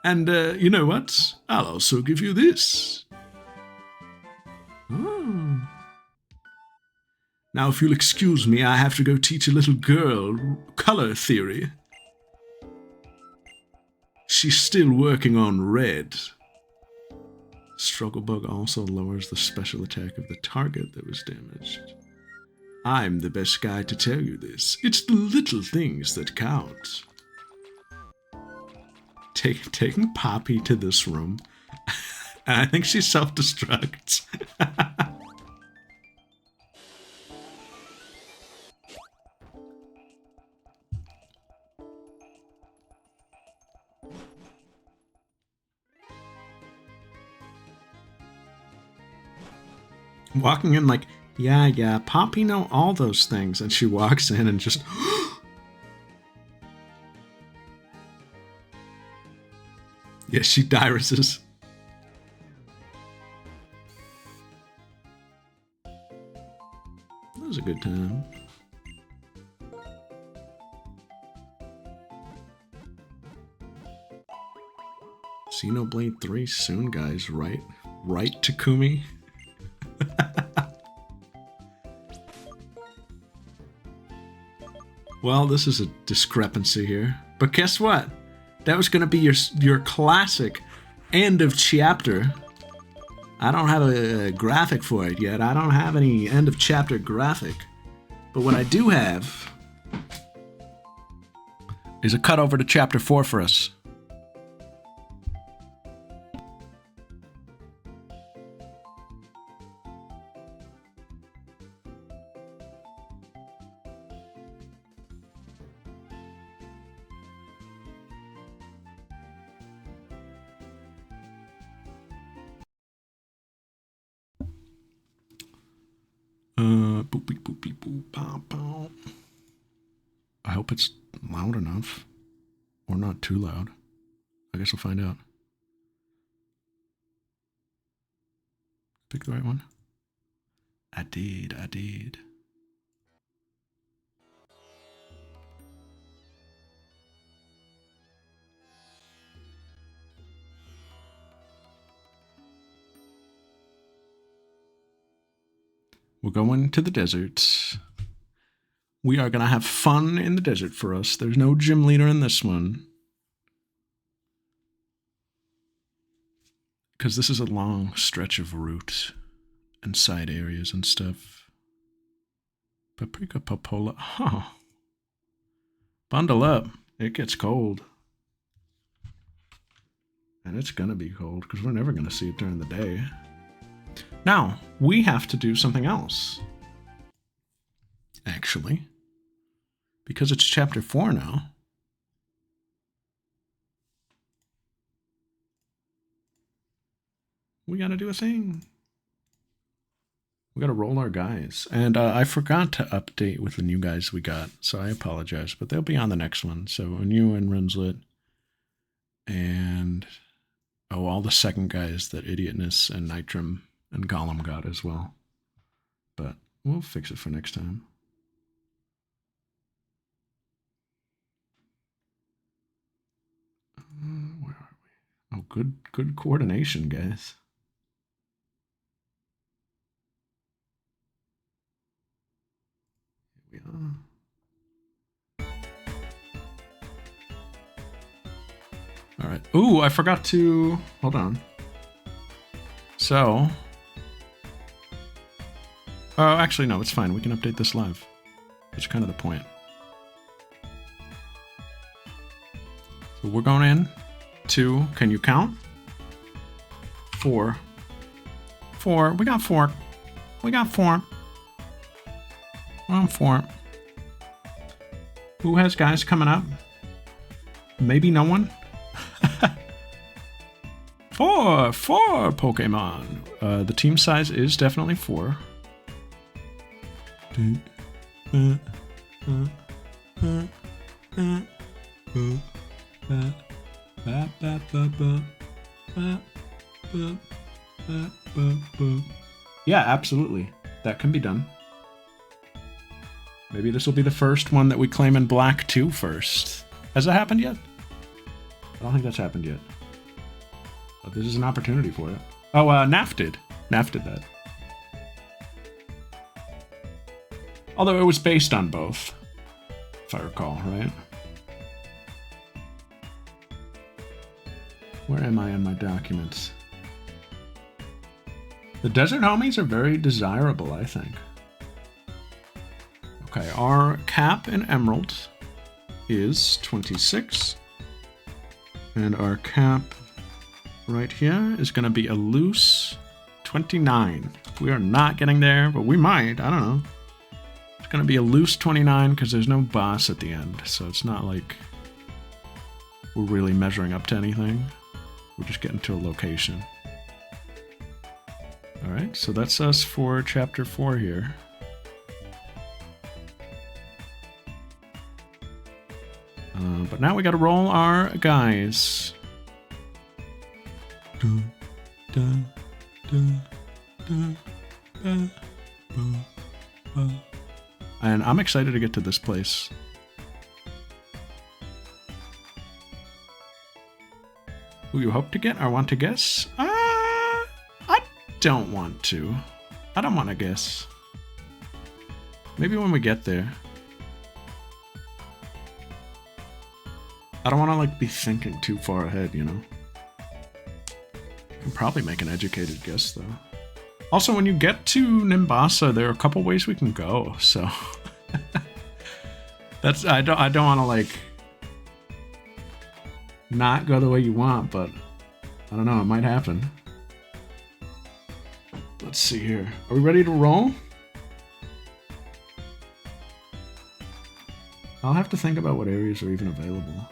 And, you know what? I'll also give you this. Oh. Now, if you'll excuse me, I have to go teach a little girl color theory. She's still working on red. Struggle Bug also lowers the special attack of the target that was damaged. I'm the best guy to tell you this. It's the little things that count. Taking Poppy to this room. I think she self-destructs. Walking in like, yeah, Poppy know all those things. And she walks in and just... yeah, she Dyruses. That was a good time. Xenoblade 3 soon, guys. Right, Takumi? Well, this is a discrepancy here. But guess what? That was going to be your classic end of chapter. I don't have a graphic for it yet. I don't have any end of chapter graphic. But what I do have is a cut over to chapter 4 for us. Boop, beep, boop, beep, boop, pow, pow. I hope it's loud enough. Or not too loud. I guess we'll find out. Pick the right one. I did. We're going to the desert. We are going to have fun in the desert for us. There's no gym leader in this one. Because this is a long stretch of route and side areas and stuff. Paprika popola. Oh. Bundle up. It gets cold. And it's going to be cold because we're never going to see it during the day. Now, we have to do something else. Actually. Because it's chapter 4 now. We got to do a thing. We got to roll our guys. And I forgot to update with the new guys we got. So I apologize. But they'll be on the next one. So Anu and Rinslet. And... oh, all the second guys that Idiotness and Nitram and Gollum got as well. But we'll fix it for next time. Where are we? Oh, good coordination, guys. Here we are. All right. Ooh, I forgot to... hold on. So... oh, actually, no, it's fine. We can update this live. That's kind of the point. So we're going in to... can you count? 4. 4. We got 4. We got 4. We're on 4. Who has guys coming up? Maybe no one? 4 Pokemon. The team size is definitely 4. Yeah, absolutely. That can be done. Maybe this will be the first one that we claim in Black 2 first. Has that happened yet? I don't think that's happened yet. But this is an opportunity for it. Oh, Naf did. Naf did that. Although it was based on both, if I recall, right? Where am I in my documents? The desert homies are very desirable, I think. Okay, our cap in Emerald is 26. And our cap right here is going to be a loose 29. We are not getting there, but we might. I don't know. It's going to be a loose 29 because there's no boss at the end. So it's not like we're really measuring up to anything. We're just getting to a location. Alright, so that's us for chapter 4 here. But now we gotta roll our guys. And I'm excited to get to this place. Who you hope to get or want to guess? I don't want to. I don't want to guess. Maybe when we get there. I don't want to like be thinking too far ahead, you know? I can probably make an educated guess though. Also, when you get to Nimbasa, there are a couple ways we can go, so that's I don't want to like not go the way you want, but I don't know, it might happen. Let's see here. Are we ready to roll? I'll have to think about what areas are even available.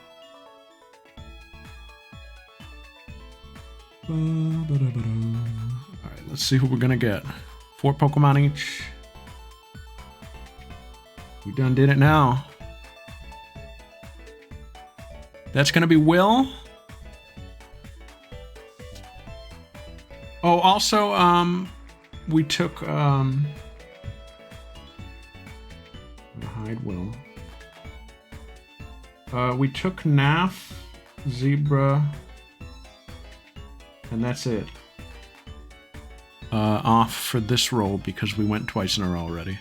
Alright, let's see who we're gonna get. 4 Pokemon each. We done did it now. That's gonna be Will. Oh, also, we took, I'm gonna hide Will. We took Naf, Zebra, and that's it. off for this roll because we went twice in a row already.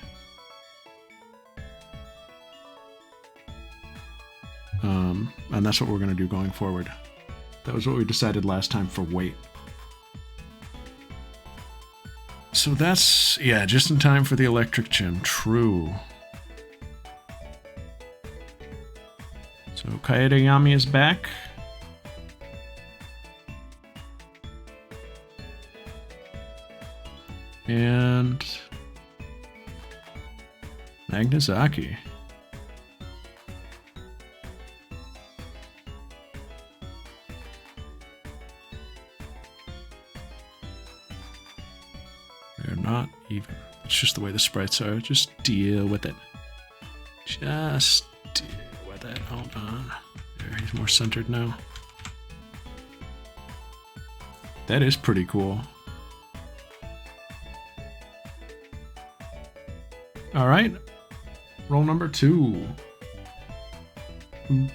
And that's what we're going to do going forward. That was what we decided last time for weight. So that's, yeah, just in time for the electric gym. True. So Kaedayami is back. And Magnazaki. They're not even. It's just the way the sprites are. Just deal with it. Just deal with it. Hold on. There, he's more centered now. That is pretty cool. All right. Roll number 2. They're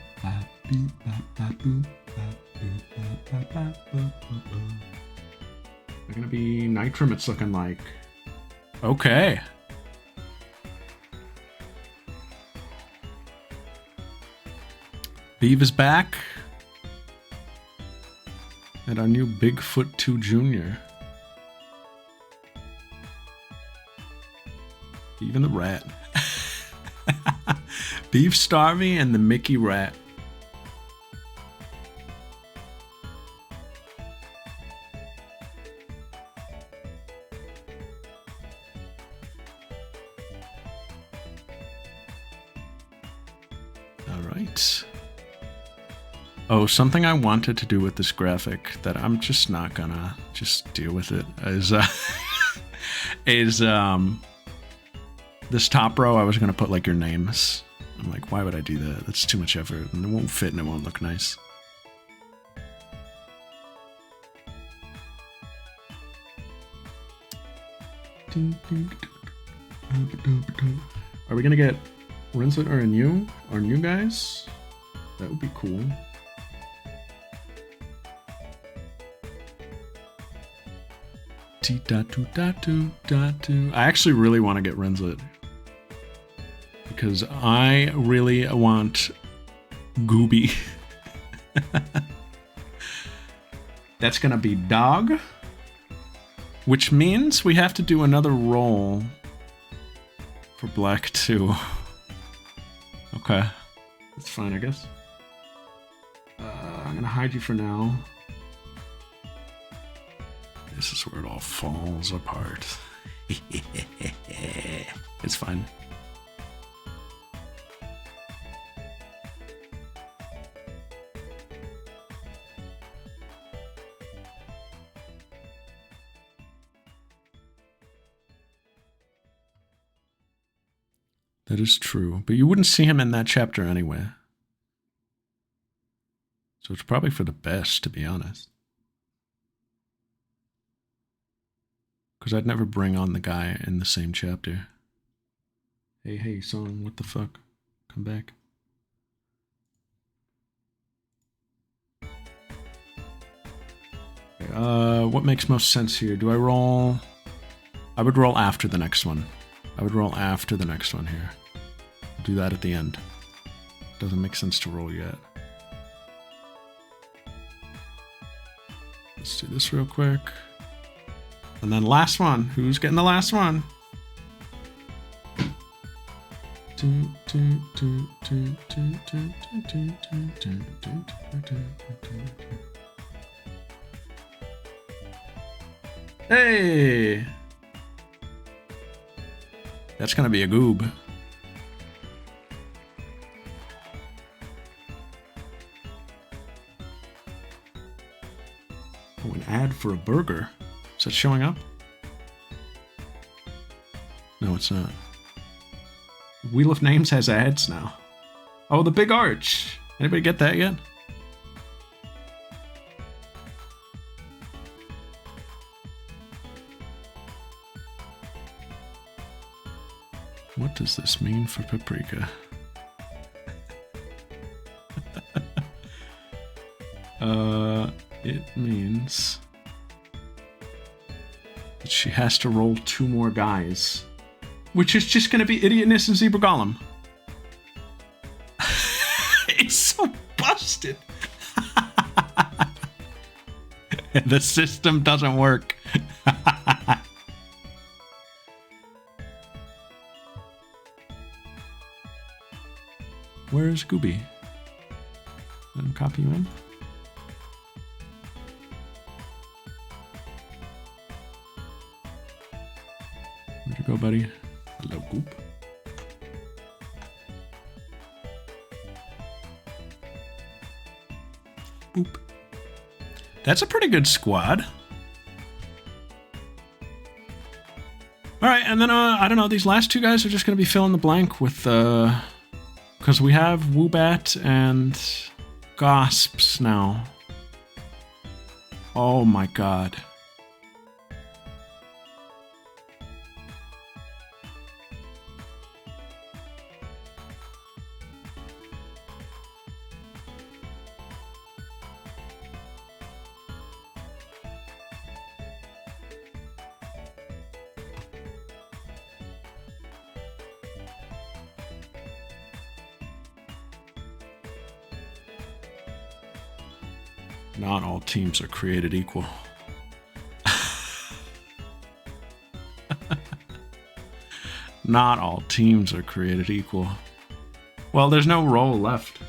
gonna be Nitrum, it's looking like. Okay. Beav is back. And our new Bigfoot 2 Jr. Even the rat. Beef Starvey and the Mickey Rat. Alright. Oh, something I wanted to do with this graphic that I'm just not gonna just deal with it is this top row I was gonna put like your names. I'm like, why would I do that? That's too much effort and it won't fit and it won't look nice. Are we gonna get Rinslet or Inu? Or new guys? That would be cool. I actually really want to get Rinslet. Because I really want Gooby. That's gonna be dog. Which means we have to do another roll for black 2. Okay. That's fine, I guess. I'm gonna hide you for now. This is where it all falls apart. It's fine. That is true, but you wouldn't see him in that chapter anyway. So it's probably for the best, to be honest. Because I'd never bring on the guy in the same chapter. Hey, song, what the fuck? Come back. Okay, what makes most sense here? Do I roll? I would roll after the next one. I would roll after the next one here. Do that at the end. Doesn't make sense to roll yet. Let's do this real quick. And then last one. Who's getting the last one? Hey! That's gonna be a goob. Oh, an ad for a burger. Is that showing up? No, it's not. Wheel of Names has ads now. Oh, the big arch. Anybody get that yet? What does this mean for Paprika? It means But she has to roll 2 more guys. Which is just going to be Idiotness and Zebra Golem. It's so busted. The system doesn't work. Where's Gooby? Let him copy you in. Where'd you go, buddy? Hello, Goop. Boop. That's a pretty good squad. All right, and then I don't know. These last 2 guys are just gonna be filling the blank with because we have Woobat and Gosps now. Oh my god. Not all teams are created equal. Not all teams are created equal. Well, there's no role left.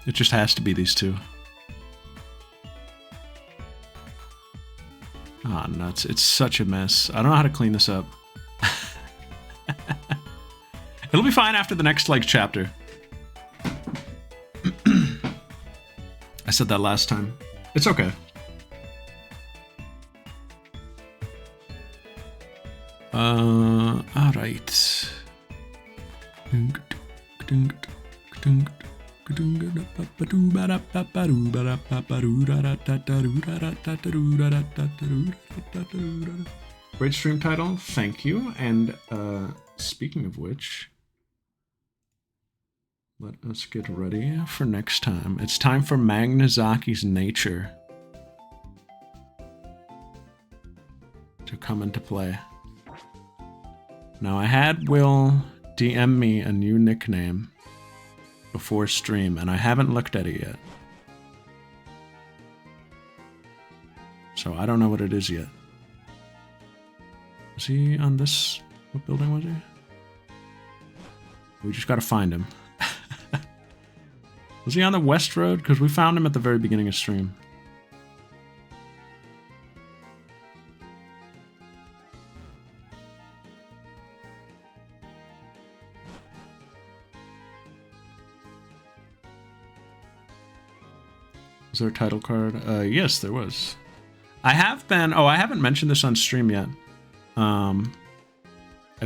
It just has to be these 2. Ah, nuts. It's such a mess. I don't know how to clean this up. It'll be fine after the next, like, chapter. I said that last time. It's okay. Alright. Great stream title, thank you. And speaking of which, let us get ready for next time. It's time for Magnazaki's Nature to come into play. Now, I had Will DM me a new nickname before stream, and I haven't looked at it yet. So I don't know what it is yet. Was he on this? What building was he? We just gotta find him. Was he on the West Road? Because we found him at the very beginning of stream. Was there a title card? Yes, there was. I have been... Oh, I haven't mentioned this on stream yet. I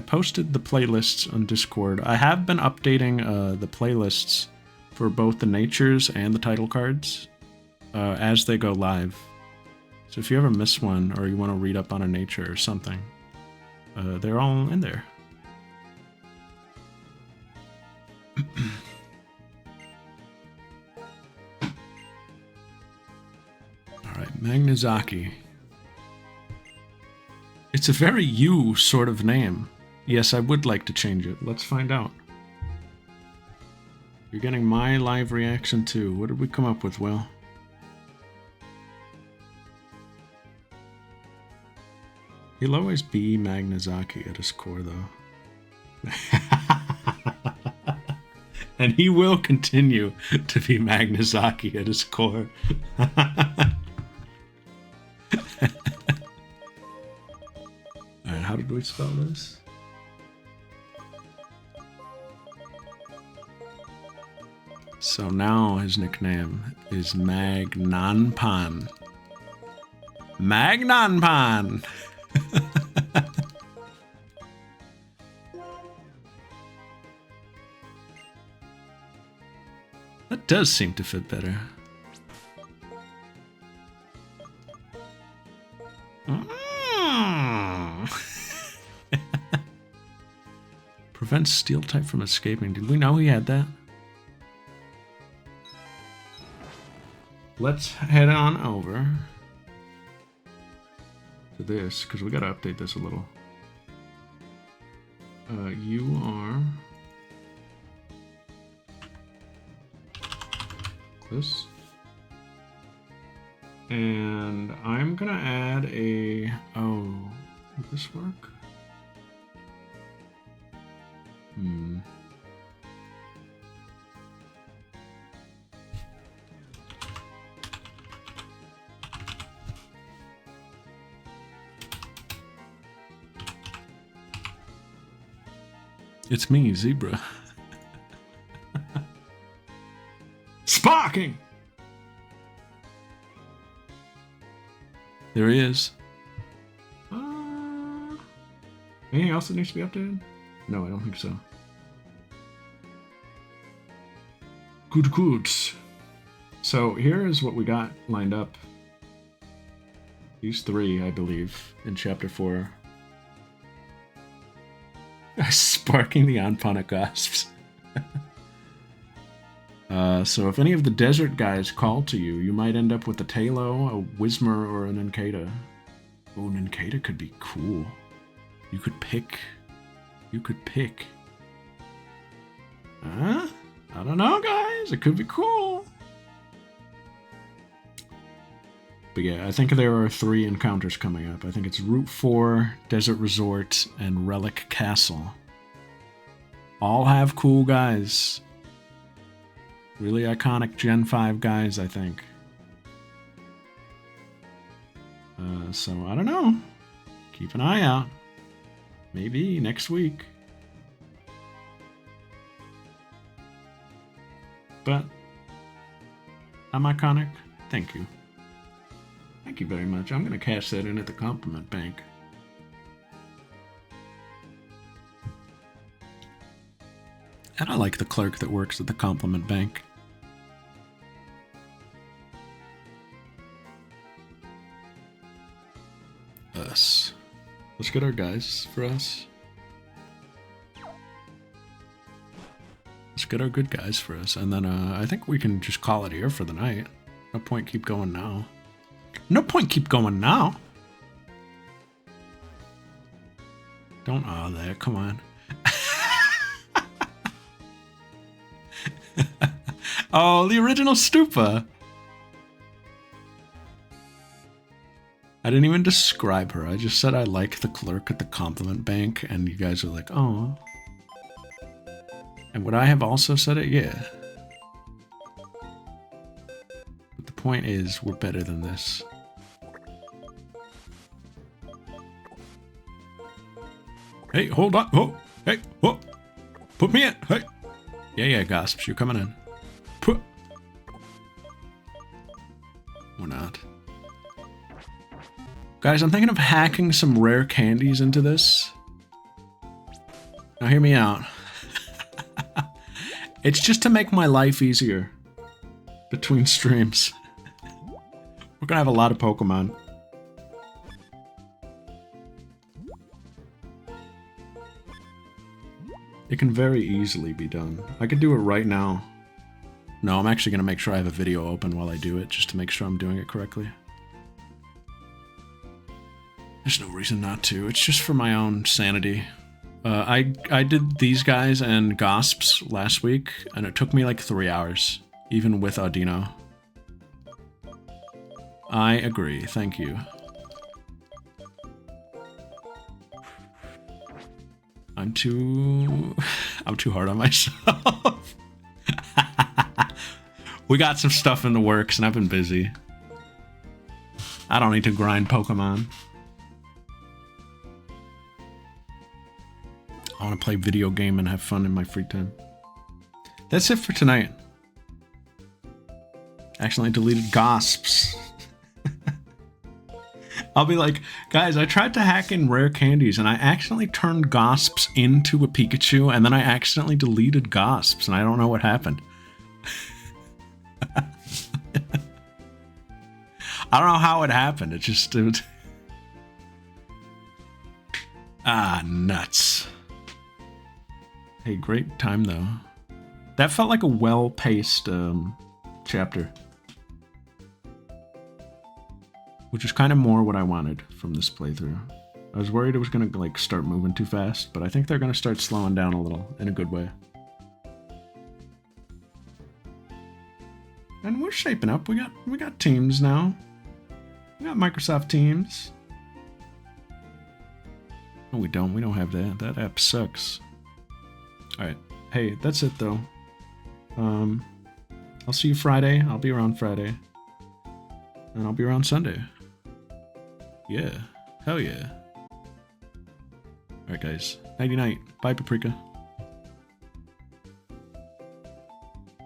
posted the playlists on Discord. I have been updating the playlists for both the natures and the title cards as they go live. So if you ever miss one or you want to read up on a nature or something, they're all in there. Alright, Magnazaki. It's a very you sort of name. Yes, I would like to change it. Let's find out. You're getting my live reaction too. What did we come up with, Will? He'll always be Magnazaki at his core, though. And he will continue to be Magnazaki at his core. Alright, how did we spell this? So now his nickname is Magnanpan. Magnanpan! That does seem to fit better. Prevents steel type from escaping. Did we know he had that? let's head on over to this, because we got to update this a little. You are this. And I'm going to add a... Oh, would this work? It's me, Zebra. Sparking! There he is. Anything else that needs to be updated? No, I don't think so. Good. So here is what we got lined up. These three, I believe, in Chapter 4. Sparking the Onponegosps. So if any of the desert guys call to you, you might end up with a Talo, a Whismur, or an Nincada. Oh, Nincada could be cool. You could pick. Huh? I don't know, guys. It could be cool. But yeah, I think there are 3 encounters coming up. I think it's Route 4, Desert Resort, and Relic Castle. All have cool guys. Really iconic Gen 5 guys, I think. So, I don't know. Keep an eye out. Maybe next week. But I'm iconic. Thank you. Thank you very much. I'm going to cash that in at the compliment bank. And I like the clerk that works at the compliment bank. Us. Let's get our guys for us. Let's get our good guys for us. And then I think we can just call it here for the night. No point keep going now. No point keep going now. Don't awe there. Come on. Oh, the original Stupa. I didn't even describe her. I just said I like the clerk at the compliment bank, and you guys are like, oh. And would I have also said it? Yeah. But the point is, we're better than this. Hey, hold on. Oh, hey, whoa. Put me in. Hey. Yeah, Gosps, you're coming in. Put. Or not. Guys, I'm thinking of hacking some rare candies into this. Now hear me out. It's just to make my life easier between streams. We're gonna have a lot of Pokemon. It can very easily be done. I could do it right now. No, I'm actually gonna make sure I have a video open while I do it, just to make sure I'm doing it correctly. There's no reason not to. It's just for my own sanity. I did these guys and Gosps last week, and it took me like 3 hours, even with Audino. I agree. Thank you. I'm too hard on myself. We got some stuff in the works, and I've been busy. I don't need to grind Pokemon. I want to play video game and have fun in my free time. That's it for tonight. Accidentally deleted Gosps. I'll be like, guys, I tried to hack in rare candies and I accidentally turned Gosps into a Pikachu and then I accidentally deleted Gosps and I don't know what happened. I don't know how it happened. It just... Ah, nuts. Hey, great time though. That felt like a well-paced chapter. which is kind of more what I wanted from this playthrough. I was worried it was going to like start moving too fast, but I think they're going to start slowing down a little in a good way. And we're shaping up. We got Teams now. We got Microsoft Teams. No, we don't. We don't have that. That app sucks. All right. Hey, that's it though. I'll see you Friday. I'll be around Friday. And I'll be around Sunday. Yeah. Hell yeah. Alright guys. Nighty night. Bye Paprika.